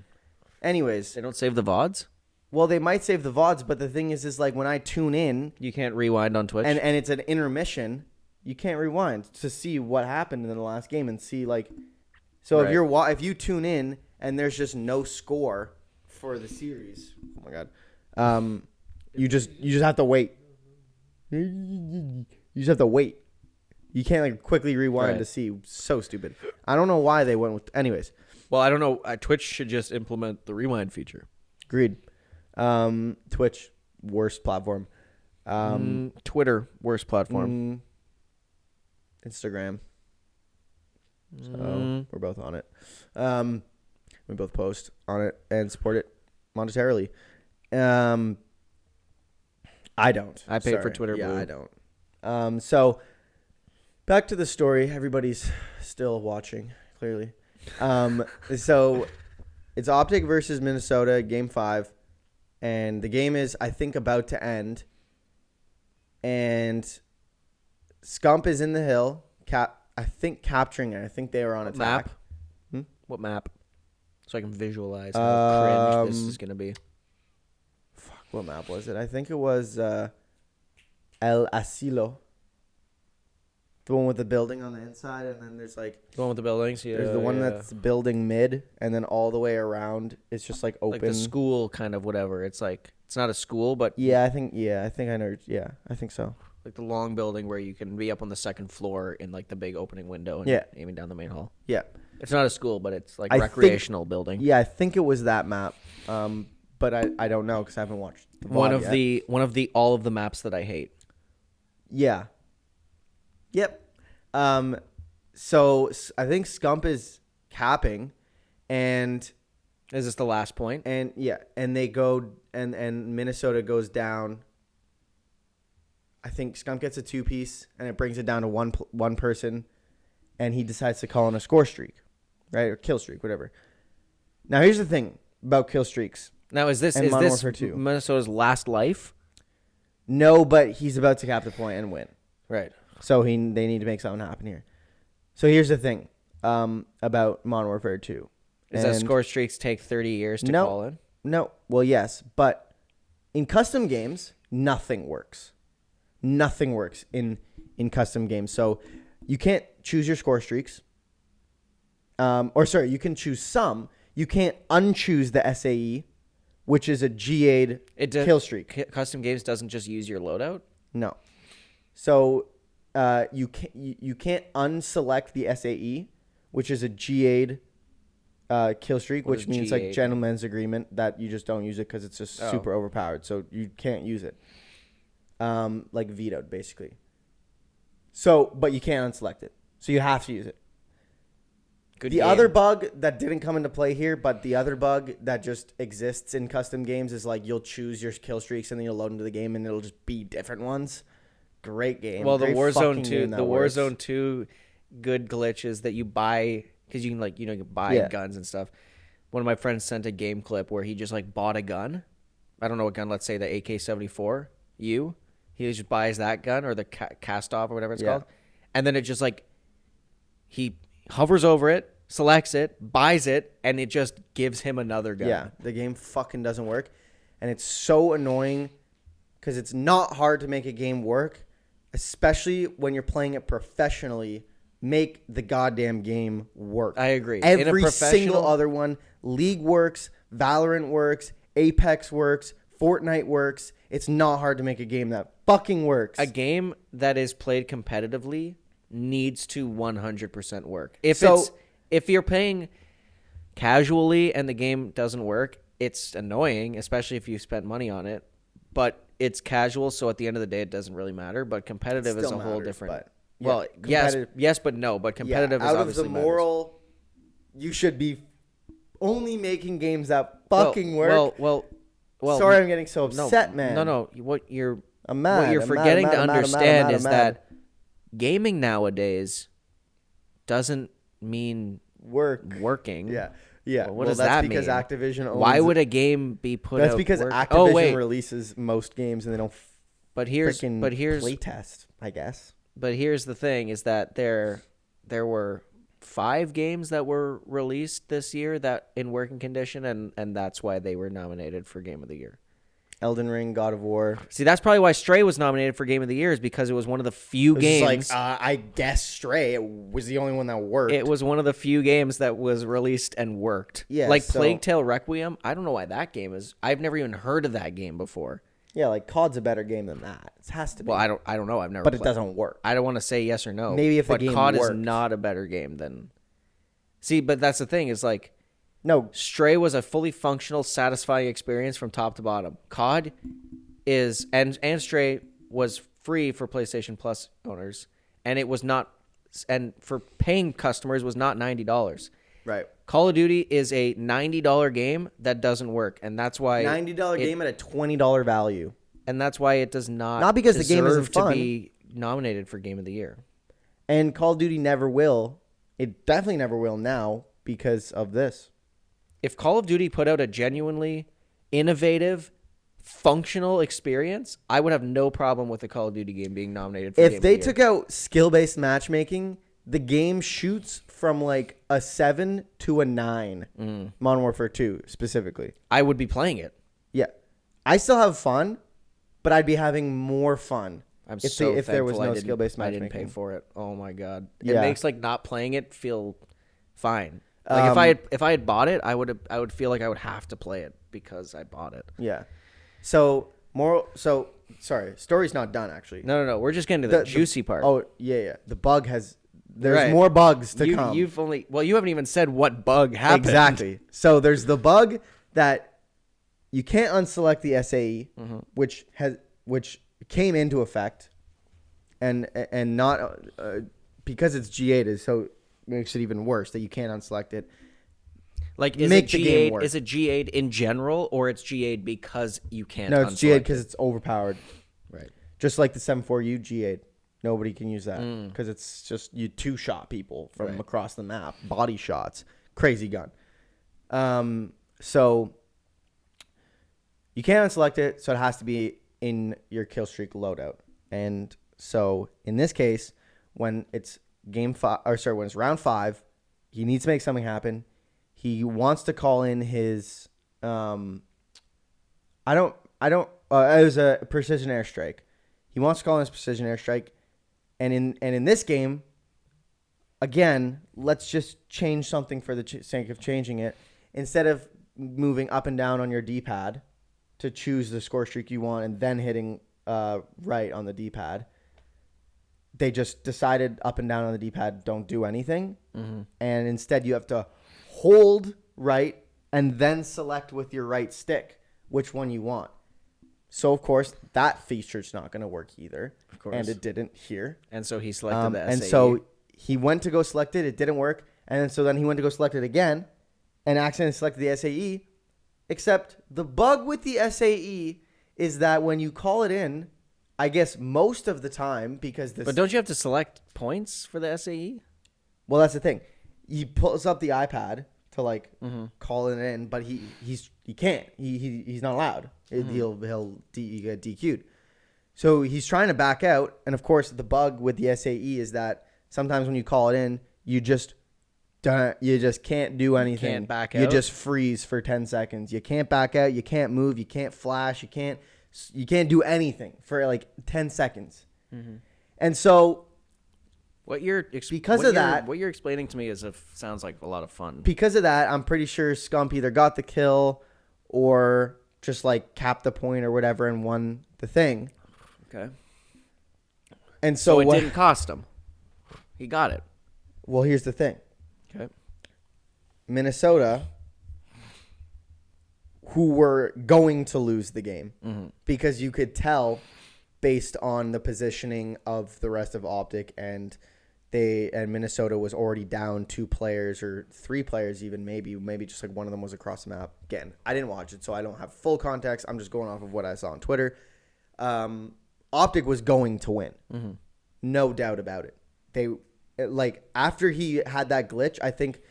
Anyways, They don't save the VODs? well, they might save the VODs, but the thing is like when I tune in You can't rewind on Twitch? and it's an intermission, you can't rewind to see what happened in the last game and see like. So Right. if you tune in and there's just no score for the series, oh my god, you just have to wait. You just have to wait. You can't like quickly rewind Right. to see. So stupid. I don't know why they went with. Anyways, Well, I don't know. Twitch should just implement the rewind feature. agreed. Twitch, worst platform. Twitter, worst platform. Instagram. So we're both on it. We both post on it and support it monetarily. I don't. I pay for Sorry. Twitter Yeah, Blue. I don't. So back to the story. Everybody's still watching, clearly. So it's Optic versus Minnesota, game 5. And the game is, I think, about to end. And Scump is in the hill, I think capturing it. I think they were on attack. Map? What map? So I can visualize how cringe this is going to be. Fuck. What map was it? I think it was El Asilo. The one with the building on the inside, and then there's like The one with the buildings. Yeah, there's the one that's building mid, and then all the way around it's just like open. like the school kind of whatever. It's like it's not a school, but I think I know. Yeah, I think so. like the long building where you can be up on the second floor in like the big opening window and Yeah. aiming down the main hall. Yeah. It's not a school, but it's like I recreational building. Yeah, I think it was that map. But I don't know because I haven't watched the VOD One of the all of the maps that I hate. Yeah. Yep. So I think Scump is capping, and Is this the last point? and they go and Minnesota goes down. I think Scump gets a 2-piece, and it brings it down to one person, and he decides to call in a score streak, right, or kill streak, whatever. Now here's the thing about kill streaks. Now is this And Modern this Warfare 2. Minnesota's last life? No, but he's about to cap the point and win. Right. So they need to make something happen here. So here's the thing about Modern Warfare 2. Is that score streaks take 30 years to call in? No. Well, yes. But in custom games, nothing works. Nothing works in custom games. So you can't choose your score streaks. You can choose some. You can't unchoose the SAE, which is a G8 kill streak. Custom games doesn't just use your loadout? No. So you can't unselect the SAE, which is a G8 kill streak, What which is means G8? like gentleman's agreement that you just don't use it because it's just super overpowered. So you can't use it. Like vetoed, basically. So, but you can't unselect it. So you have to use it. Good The game. other bug that didn't come into play here, but the other bug that just exists in custom games is like you'll choose your kill streaks and then you'll load into the game and it'll just be different ones. Great game. Well, the Great fucking Warzone 2, game the that works. Warzone 2 good glitch is that you buy because you can you buy guns and stuff. One of my friends sent a game clip where he just like bought a gun. I don't know what gun. Let's say the AK-74. He just buys that gun or the cast off or whatever it's called, and then it just like he hovers over it, selects it, buys it, and it just gives him another gun. Yeah, the game fucking doesn't work, and it's so annoying because it's not hard to make a game work, especially when you're playing it professionally. Make the goddamn game work. I agree. Every single other one, League works, Valorant works, Apex works, Fortnite works. It's not hard to make a game that fucking works. A game that is played competitively needs to 100% work. If you're playing casually and the game doesn't work, it's annoying, especially if you spent money on it. But it's casual, so at the end of the day, it doesn't really matter. But competitive is a whole different. But, well, yes, but no. But competitive is out obviously of the moral, you should be only making games that fucking work. Well, sorry, I'm getting so upset, man. No. What you're mad. forgetting to understand is that gaming nowadays doesn't mean working. Yeah. Well, what does that's that because mean? Activision owns Why would a game be put That's out because work? Activision releases most games and they don't here's play test, I guess. But here's the thing is that there were 5 games that were released this year that in working condition and that's why they were nominated for Game of the Year. Elden Ring, God of War. See, that's probably why Stray was nominated for Game of the Year is because it was one of the few games. I guess Stray it was the only one that worked. It was one of the few games that was released and worked. Yeah, like Plague Tale Requiem. I don't know why that game is. I've never even heard of that game before. Yeah, like COD's a better game than that. It has to be. Well, I don't know. I've never. But played. It doesn't work. I don't want to say yes or no. Maybe if the game COD worked. is not a better game than. See, but that's the thing is like. No, Stray was a fully functional, satisfying experience from top to bottom. COD is and Stray was free for PlayStation Plus owners, and it was not, and for paying customers was not $90. right. Call of Duty is a $90 game that doesn't work, and that's why $90 game at a $20 value, and that's why it does not because the game isn't deserve fun to be nominated for Game of the Year. and Call of Duty never will. It definitely never will now because of this. If Call of Duty put out a genuinely innovative, functional experience, I would have no problem with a Call of Duty game being nominated for Game If of the they Year. took out skill-based matchmaking, the game shoots from like a 7 to a 9. Modern Warfare 2 specifically. I would be playing it. Yeah. I still have fun, but I'd be having more fun if there was no skill-based I matchmaking. didn't pay for it. Oh my god, Yeah. it makes like not playing it feel fine. Like if I had bought it, I would feel like I would have to play it because I bought it. Yeah. So sorry, story's not done actually. No. We're just getting to the juicy part. Oh yeah. The bug there's Right. more bugs to come. You haven't even said what bug happened. Exactly. So there's the bug that you can't unselect the SAE, which came into effect, and not because it's G8 so it makes it even worse that you can't unselect it. Like is it G8? Is it G8 in general, or it's G8 because you can't? No, it's G8 because it's overpowered. Right. Just like the 7.4U G8, nobody can use that because it's just you two-shot people from across the map, body shots, crazy gun. So you can't unselect it, so it has to be in your kill streak loadout. And so in this case, when it's when it's round 5, he needs to make something happen. He wants to call in his it was a precision airstrike. He wants to call in his precision airstrike, and in this game, again, let's just change something for the sake of changing it. Instead of moving up and down on your D-pad to choose the score streak you want and then hitting right on the D-pad, they just decided up and down on the D-pad don't do anything, and instead you have to hold right and then select with your right stick which one you want. So, of course, that feature's not going to work either. Of course. And it didn't here. And so he selected the SAE. And so he went to go select it. It didn't work. And so then he went to go select it again and accidentally selected the SAE. Except the bug with the SAE is that when you call it in, I guess most of the time, because this... But don't you have to select points for the SAE? Well, that's the thing. He pulls up the iPad to call it in, but he can't. He's not allowed. He'll get DQ'd. So he's trying to back out, and of course the bug with the SAE is that sometimes when you call it in, you just can't do anything. You can't back out. You just freeze for 10 seconds. You can't back out. You can't move. You can't flash. You can't do anything for like 10 seconds. And so what you're explaining to me sounds like a lot of fun. Because of that, I'm pretty sure Scump either got the kill or just like capped the point or whatever and won the thing. Okay. And so it didn't cost him. He got it. Well, here's the thing. Okay. Minnesota, who were going to lose the game because you could tell based on the positioning of the rest of Optic, and Minnesota was already down 2 players or 3 players even, maybe just like one of them was across the map. Again, I didn't watch it, so I don't have full context. I'm just going off of what I saw on Twitter. Optic was going to win. No doubt about it. After he had that glitch, I think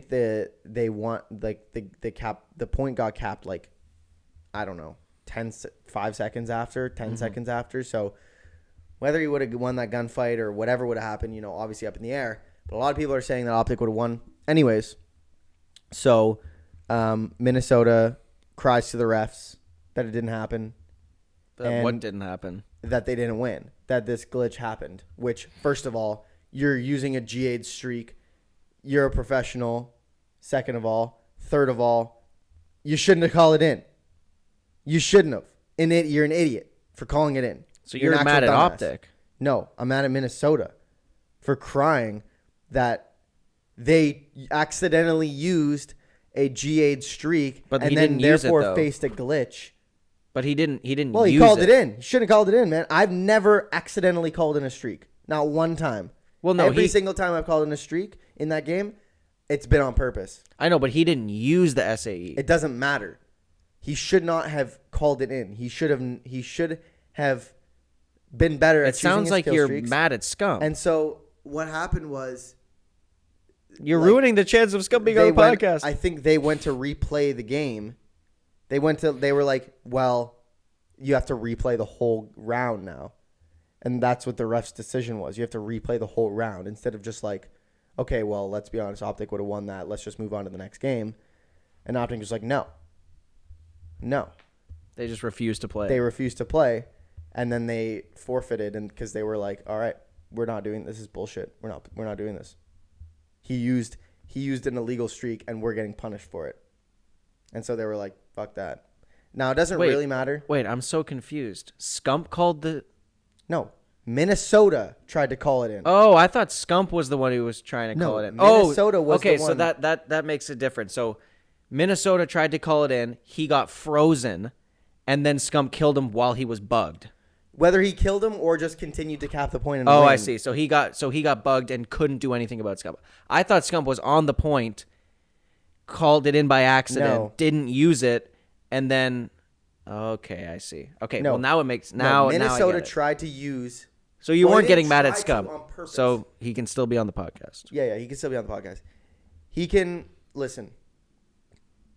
they want the point got capped like, I don't know, 5 seconds after, 10 seconds after. So whether he would have won that gunfight or whatever would have happened, obviously up in the air. But a lot of people are saying that Optic would have won anyways. So Minnesota cries to the refs that it didn't happen. What didn't happen? That they didn't win. That this glitch happened. Which, first of all, you're using a G8 streak. You're a professional. Second of all. Third of all, you shouldn't have called it in. You shouldn't have. You're an idiot for calling it in. So you're mad at Optic? No, I'm mad at Minnesota for crying that they accidentally used a G8 streak and then therefore faced a glitch. But he didn't. Well, he called it in. He shouldn't have called it in, man. I've never accidentally called in a streak. Not one time. Well, no. Every single time I've called in a streak in that game, it's been on purpose. I know, but he didn't use the SAE. It doesn't matter. He should not have called it in. He should have been better at choosing his kill streaks. It sounds like you're mad at Scum. And so what happened was, you're ruining the chance of Scum being on the podcast. I think they went to replay the game. They were like, well, you have to replay the whole round now. And that's what the ref's decision was. You have to replay the whole round instead of just like, okay, well, let's be honest, Optic would have won that. Let's just move on to the next game. And Optic was like, no. They just refused to play. They refused to play, and then they forfeited, and because they were like, all right, we're not doing this. Is bullshit. We're not doing this. He used an illegal streak, and we're getting punished for it. And so they were like, fuck that. Now, it doesn't really matter. Wait, I'm so confused. Scump called the... No. Minnesota tried to call it in. Oh, I thought Scump was the one who was trying to call it in. Minnesota was okay, the one. so that makes a difference. So Minnesota tried to call it in. He got frozen, and then Scump killed him while he was bugged. Whether he killed him or just continued to cap the point and win. win. I see. So he got bugged and couldn't do anything about Scump. I thought Scump was on the point, called it in by accident, didn't use it, and then... Okay, I see. Okay, well, now it makes... Minnesota tried to use... So you weren't getting mad at Scump. So he can still be on the podcast. Yeah, he can still be on the podcast. He can... Listen.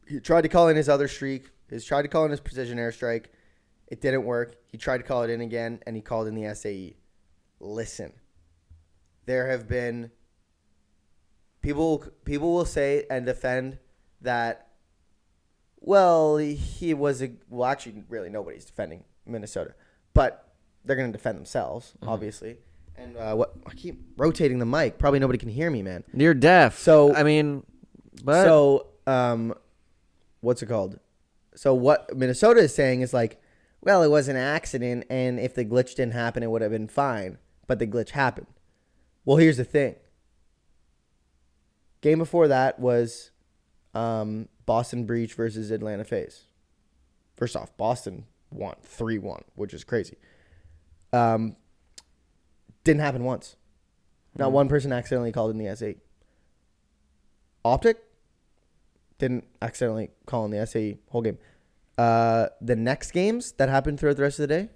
He tried to call in his other streak. He tried to call in his precision airstrike. It didn't work. He tried to call it in again, and he called in the SAE. Listen. There have been... People will say and defend that... Well, he was a... Well, actually, really, nobody's defending Minnesota. But they're going to defend themselves, obviously. And I keep rotating the mic. Probably nobody can hear me, man. You're deaf. So, I mean... But... So, what's it called? So what Minnesota is saying is like, well, it was an accident, and if the glitch didn't happen, it would have been fine. But the glitch happened. Well, here's the thing. Game before that was... Boston Breach versus Atlanta FaZe. First off, Boston won 3-1, which is crazy. Didn't happen once. Not one person accidentally called in the SAE. Optic didn't accidentally call in the SAE whole game. The next games that happened throughout the rest of the day,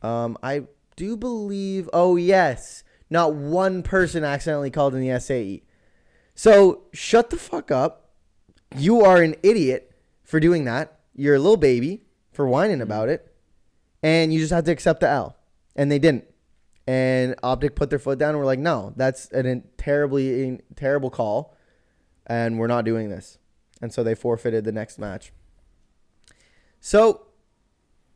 I do believe, oh yes, not one person accidentally called in the SAE. So shut the fuck up. You are an idiot for doing that. You're a little baby for whining about it. And you just have to accept the L. And they didn't. And Optic put their foot down and were like, no, that's a terrible call. And we're not doing this. And so they forfeited the next match. So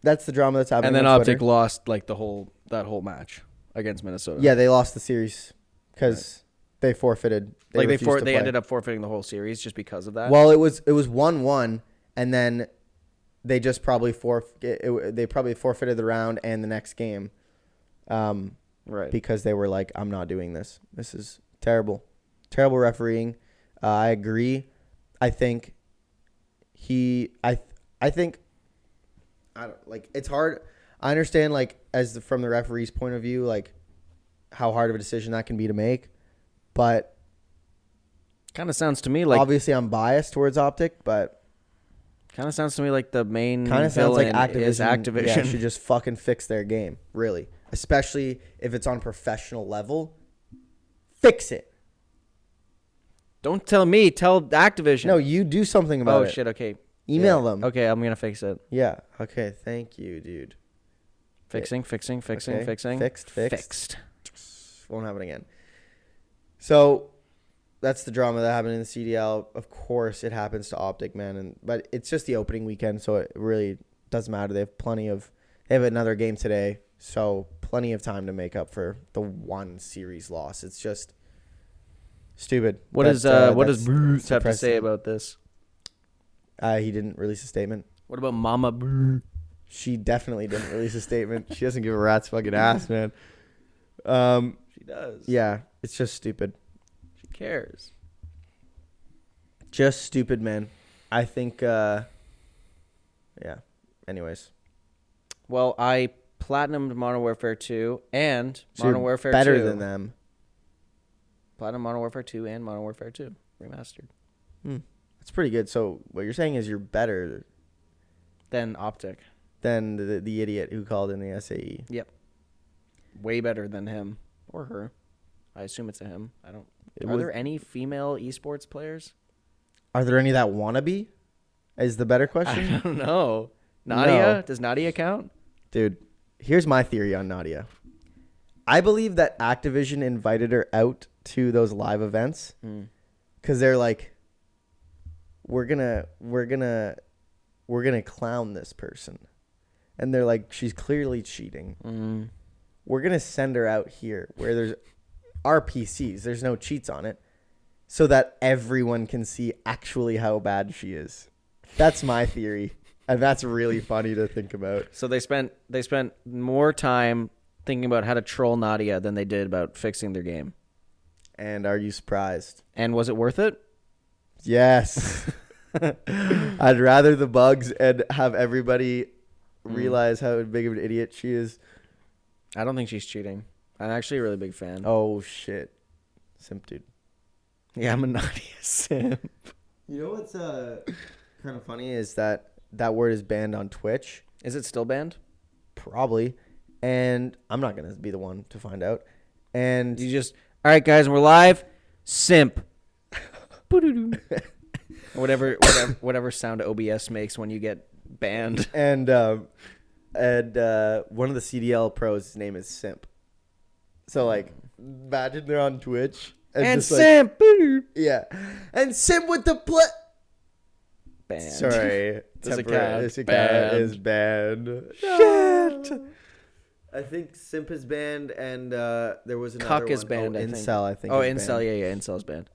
that's the drama that's happening. And then on Optic Twitter. lost like that whole match against Minnesota. Yeah, they lost the series because they forfeited. They ended up forfeiting the whole series just because of that. Well, it was 1-1, and then they just probably forfeited the round and the next game, right? Because they were like, "I'm not doing this. This is terrible refereeing." I agree. I think I think I don't like. It's hard. I understand from the referee's point of view, like how hard of a decision that can be to make, but. Kind of sounds to me like... Obviously, I'm biased towards Optic, but... Kind of sounds to me like the main kind of sounds like Activision, is Activision. Yeah, should just fucking fix their game, really. Especially if it's on professional level. Fix it. Don't tell me. Tell Activision. No, you do something about it. Oh, shit. Okay. Email them. Okay, I'm going to fix it. Yeah. Okay, thank you, dude. Fixing. Okay. Fixed. Won't happen again. So... That's the drama that happened in the CDL. Of course, it happens to Optic, man. But it's just the opening weekend, so it really doesn't matter. They have another game today, so plenty of time to make up for the one series loss. It's just stupid. What does Bruce have to say about this? He didn't release a statement. What about Mama Bruce? She definitely didn't release a statement. She doesn't give a rat's fucking ass, man. She does. Yeah, it's just stupid. Cares. Just stupid, man. I think yeah. Anyways. Well, I platinumed Modern Warfare 2 and Modern Warfare 2. Better than them. Platinum Modern Warfare 2 and Modern Warfare 2 remastered. That's pretty good. So what you're saying is you're better than Optic. Than the idiot who called in the SAE. Yep. Way better than him or her. I assume it's a him. Are there any female esports players? Are there any that want to be? Is the better question? I don't know. Nadia? No. Does Nadia count? Dude, here's my theory on Nadia. I believe that Activision invited her out to those live events because they're like, we're gonna clown this person. and they're like, she's clearly cheating. Mm. We're going to send her out here where there's RPCs. There's no cheats on it. So that everyone can see actually how bad she is. That's my theory. And that's really funny to think about. So they spent more time thinking about how to troll Nadia than they did about fixing their game. And are you surprised? And was it worth it? Yes. I'd rather the bugs and have everybody realize how big of an idiot she is. I don't think she's cheating. I'm actually a really big fan. Oh, shit. Simp, dude. Yeah, I'm a Nadia simp. You know what's kind of funny is that word is banned on Twitch. Is it still banned? Probably. And I'm not going to be the one to find out. And You just, all right, guys, we're live. Simp. whatever sound OBS makes when you get banned. and one of the CDL pros, his name is Simp. So like, imagine they're on Twitch And just, like, simp. yeah, and Simp with the Banned. Sorry, This this account account is banned. Shit. I think Simp is banned, and there was another Cuck is one. banned. Oh, I think. Incel, I think. Oh, is incel. banned. Yeah. Incel's banned.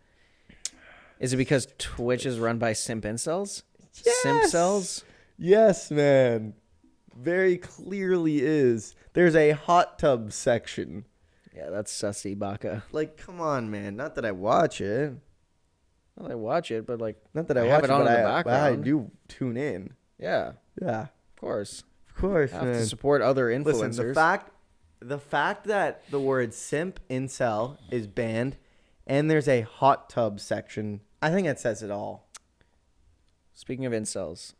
Is it because Twitch is run by simp incels? Yes! Simp cells? Yes, man. Very clearly is. There's a hot tub section. Yeah, that's sussy baka. Like, come on, man. Not that I watch it. Well, I watch it, but like, Not that I have watch it on but in the but I background. do tune in. yeah, Yeah, of course. of course, I have man. to support other influencers. Listen, the fact that the word simp incel is banned, and there's a hot tub section, I think that says it all. Speaking of incels,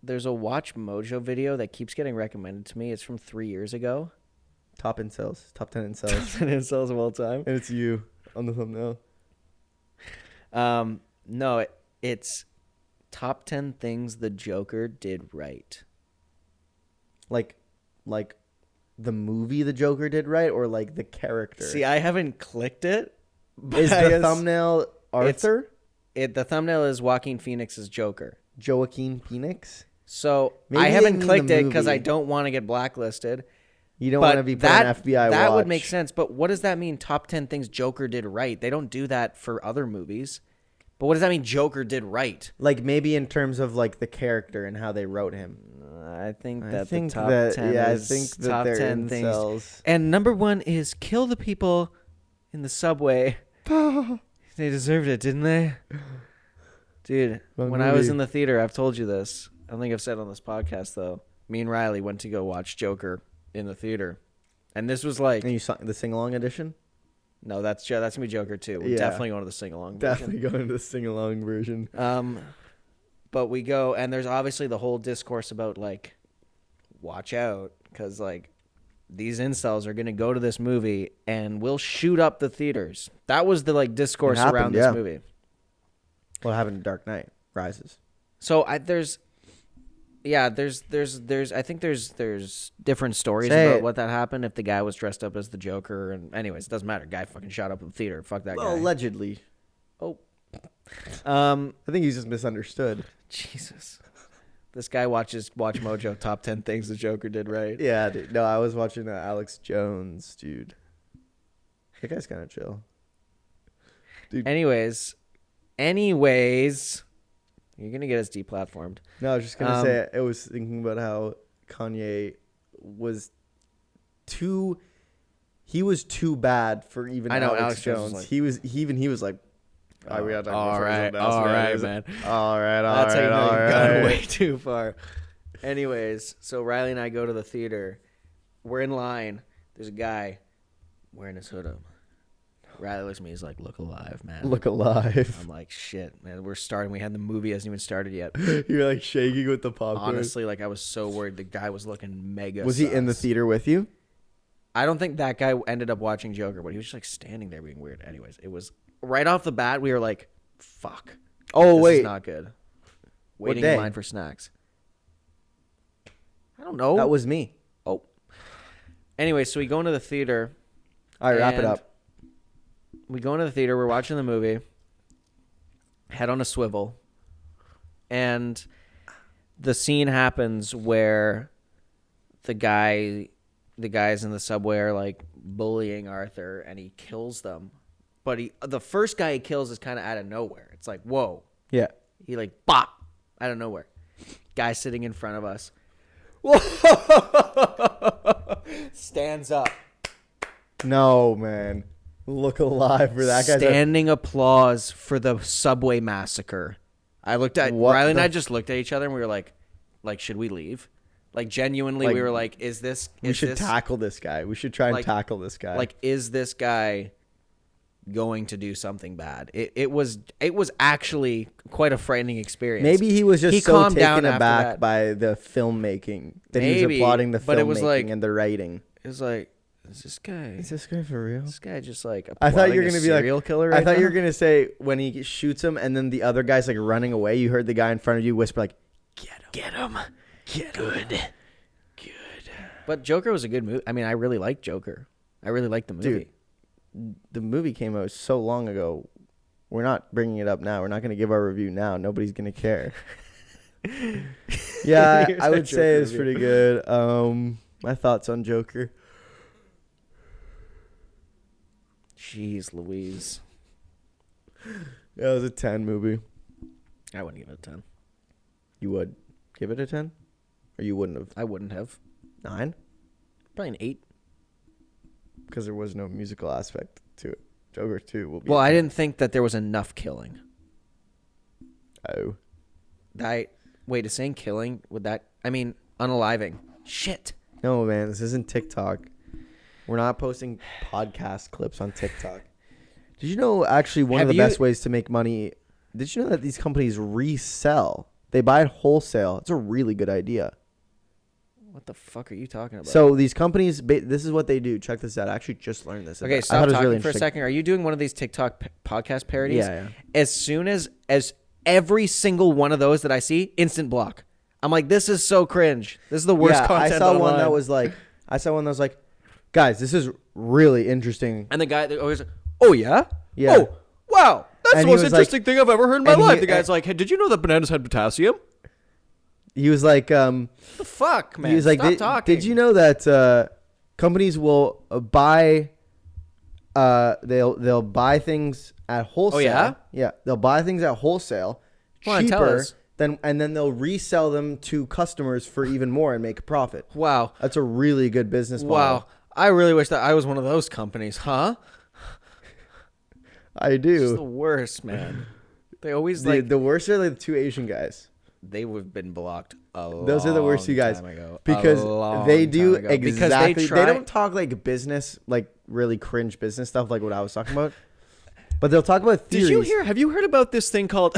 there's a Watch Mojo video that keeps getting recommended to me. It's from 3 years ago. Top incels, top 10 incels, Incels of all time. and it's you on the thumbnail. No, it's top 10 things the Joker did right. Like the movie the Joker did right, or like the character. See, I haven't clicked it. Is I the guess thumbnail Arthur? the thumbnail is Joaquin Phoenix's Joker. Joaquin Phoenix? So Maybe I they haven't mean clicked the it because I movie. don't want to get blacklisted. You don't But want to be put on FBI watch. That would make sense. But what does that mean? Top 10 things Joker did right. They don't do that for other movies. But what does that mean? Joker did right. Like maybe in terms of like the character and how they wrote him. I think I that think the top that 10 yeah, is I think that top they're 10 things. incels. And number 1 is kill the people in the subway. They deserved it, didn't they? Dude, Wrong when I was movie. in the theater, I've told you this. I don't think I've said it on this podcast though. Me and Riley went to go watch Joker in the theater. And this was like, And you saw the sing along edition? no, that's gonna be Joker too. We're Yeah. definitely going to the sing along. Definitely going to the sing along version. But we go, and there's obviously the whole discourse about like, watch out, because like these incels are gonna go to this movie and we'll shoot up the theaters. That was the like discourse It happened, around this yeah. movie. What happened in Dark Knight Rises? So there's I think there's different stories Say about it. what that happened. If the guy was dressed up as the Joker, and anyways, it doesn't matter. Guy fucking shot up in the theater. Fuck that Well, guy. allegedly. Oh, I think he's just misunderstood. Jesus. This guy watches Watch Mojo top 10 things the Joker did right. Yeah, dude. No, I was watching Alex Jones, dude. That guy's kind of chill. Anyways, you're gonna get us deplatformed. No, I was just gonna say I was thinking about how Kanye was too bad for even I know, Alex Alex Jones Jones. was like- he was like, all right, we gotta talk about all something else, right, man. all right, That's how you know all you've gone right. way too far. Anyways, so Riley and I go to the theater. We're in line. There's a guy wearing his hood up. Riley looks at me. He's like, "Look alive, man." Look alive. I'm like, "Shit, man. We're starting. We had the movie hasn't even started yet." You're like shaking with the popcorn. Honestly, like I was so worried. The guy was looking mega. Was he in the sus. theater with you? I don't think that guy ended up watching Joker, but he was just like standing there being weird. Anyways, it was right off the bat. We were like, "Fuck." Oh This wait, is not good. Waiting day? in line for snacks. I don't know. that was me. Oh. Anyway, so we go into the theater. All right, wrap it and up. We go into the theater. We're watching the movie. Head on a swivel. And the scene happens where the guys in the subway are like bullying Arthur, and he kills them. But the first guy he kills is kind of out of nowhere. It's like, whoa. Yeah. He like bop out of nowhere. Guy sitting in front of us. Stands up. No, man. Look alive for that guy. Standing applause for the subway massacre. I looked at Riley and I just looked at each other and we were like, should we leave? Like genuinely, Like, we were like, we should tackle this guy. We should try and tackle this guy. Like, is this guy going to do something bad? It was actually quite a frightening experience. Maybe he was just so calmed down taken after aback that. by the filmmaking that he was Maybe, applauding the but it was filmmaking like- and the writing. It was like, is this guy for real? This guy just like I thought you were applauding a gonna be like serial killer. I Right thought you now? were gonna say when he shoots him and then the other guy's like running away. You heard the guy in front of you whisper like, "Get him, good." But Joker was a good movie. I mean, I really liked Joker. I really liked the movie. Dude, the movie came out so long ago. We're not bringing it up now. We're not going to give our review now. Nobody's going to care. Yeah, Here's I our would say Joker it's review. pretty good. My thoughts on Joker. Jeez Louise. Yeah, it was a 10 movie. I wouldn't give it a 10. You would give it a 10? Or you wouldn't have? I wouldn't have. 9? Probably an 8. Because there was no musical aspect to it. Joker 2 will be. Well, I didn't think that there was enough killing. Oh. Wait, is saying killing, would that... I mean, unaliving. Shit. No, man, this isn't TikTok. We're not posting podcast clips on TikTok. Did you know actually one of the best ways to make money? Did you know that these companies resell? They buy it wholesale. It's a really good idea. What the fuck are you talking about? So these companies, this is what they do. Check this out. I actually just learned this. Okay, I stop thought it was talking really for a interesting. second. Are you doing one of these TikTok podcast parodies? Yeah. As soon as every single one of those that I see, instant block. I'm like, this is so cringe. This is the worst content I saw online. one that was like, guys, this is really interesting. And the guy that always, oh yeah, Yeah. oh wow, that's And the he most was interesting thing I've ever heard in my and he- life. The guy's like, hey, did you know that bananas had potassium? He was like, What the fuck, man? he was like, Stop talking. did you know that companies will buy, they'll buy things at wholesale. Oh, yeah? Yeah, they'll buy things at wholesale Come on, tell cheaper us. and then they'll resell them to customers for even more and make a profit. Wow, That's a really good business model. wow. I really wish that I was one of those companies, huh? I It's the do. worst, man. They always The worst are like the two Asian guys. they would have been blocked Those are the worst two guys time ago. because A long they do time ago. Because exactly. try- They don't talk like business, like really cringe business stuff, like what I was talking about. But they'll talk about theories. Did you hear? Have you heard about this thing called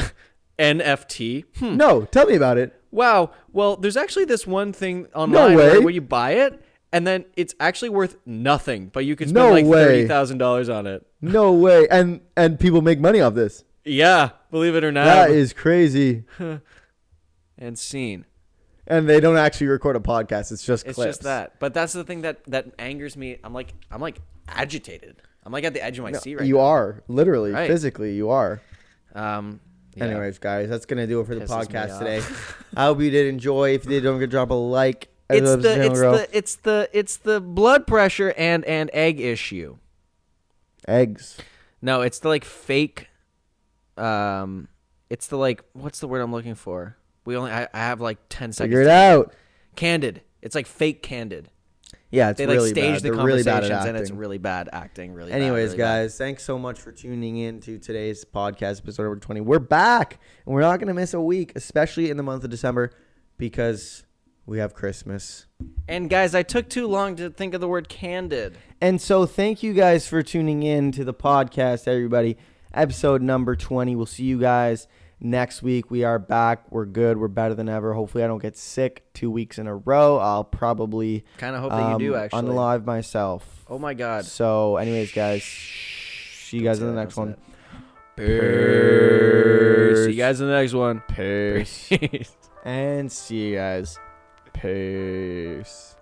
NFT? No, tell me about it. Wow. Well, there's actually this one thing online way. where you buy it and then it's actually worth nothing, but you can spend No like way. $30,000 on it. No way. And people make money off this. Yeah, believe it or not. That is crazy. And scene. And they don't actually record a podcast. It's just It's clips. just that. But that's the thing that angers me. I'm like agitated. I'm like at the edge of my seat right You now. are. Literally. Right. Physically, you are. Yeah. Anyways, guys, that's going to do it for the Pisses me podcast off. today. I hope you did enjoy. If you did, don't forget to drop a like. It's the blood pressure and egg issue. Eggs. No, it's the like fake. It's the like what's the word I'm looking for? I have like 10 seconds. Figure it out. Candid. It's like fake candid. Yeah, it's They really like stage bad. the They're really bad conversations at and it's acting. really bad acting. Really. Anyways, bad, really bad. guys, thanks so much for tuning in to today's podcast, episode number 20. We're back, and we're not going to miss a week, especially in the month of December, because we have Christmas. And guys, I took too long to think of the word candid. And so thank you guys for tuning in to the podcast, everybody. Episode number 20. We'll see you guys next week. We are back. We're good. We're better than ever. Hopefully I don't get sick 2 weeks in a row. I'll probably Kind of hope that you do actually. unalive myself. Oh my God. So anyways, guys, see you guys in the next one. Peace. See you guys in the next one. Peace. Peace. And see you guys. Peace.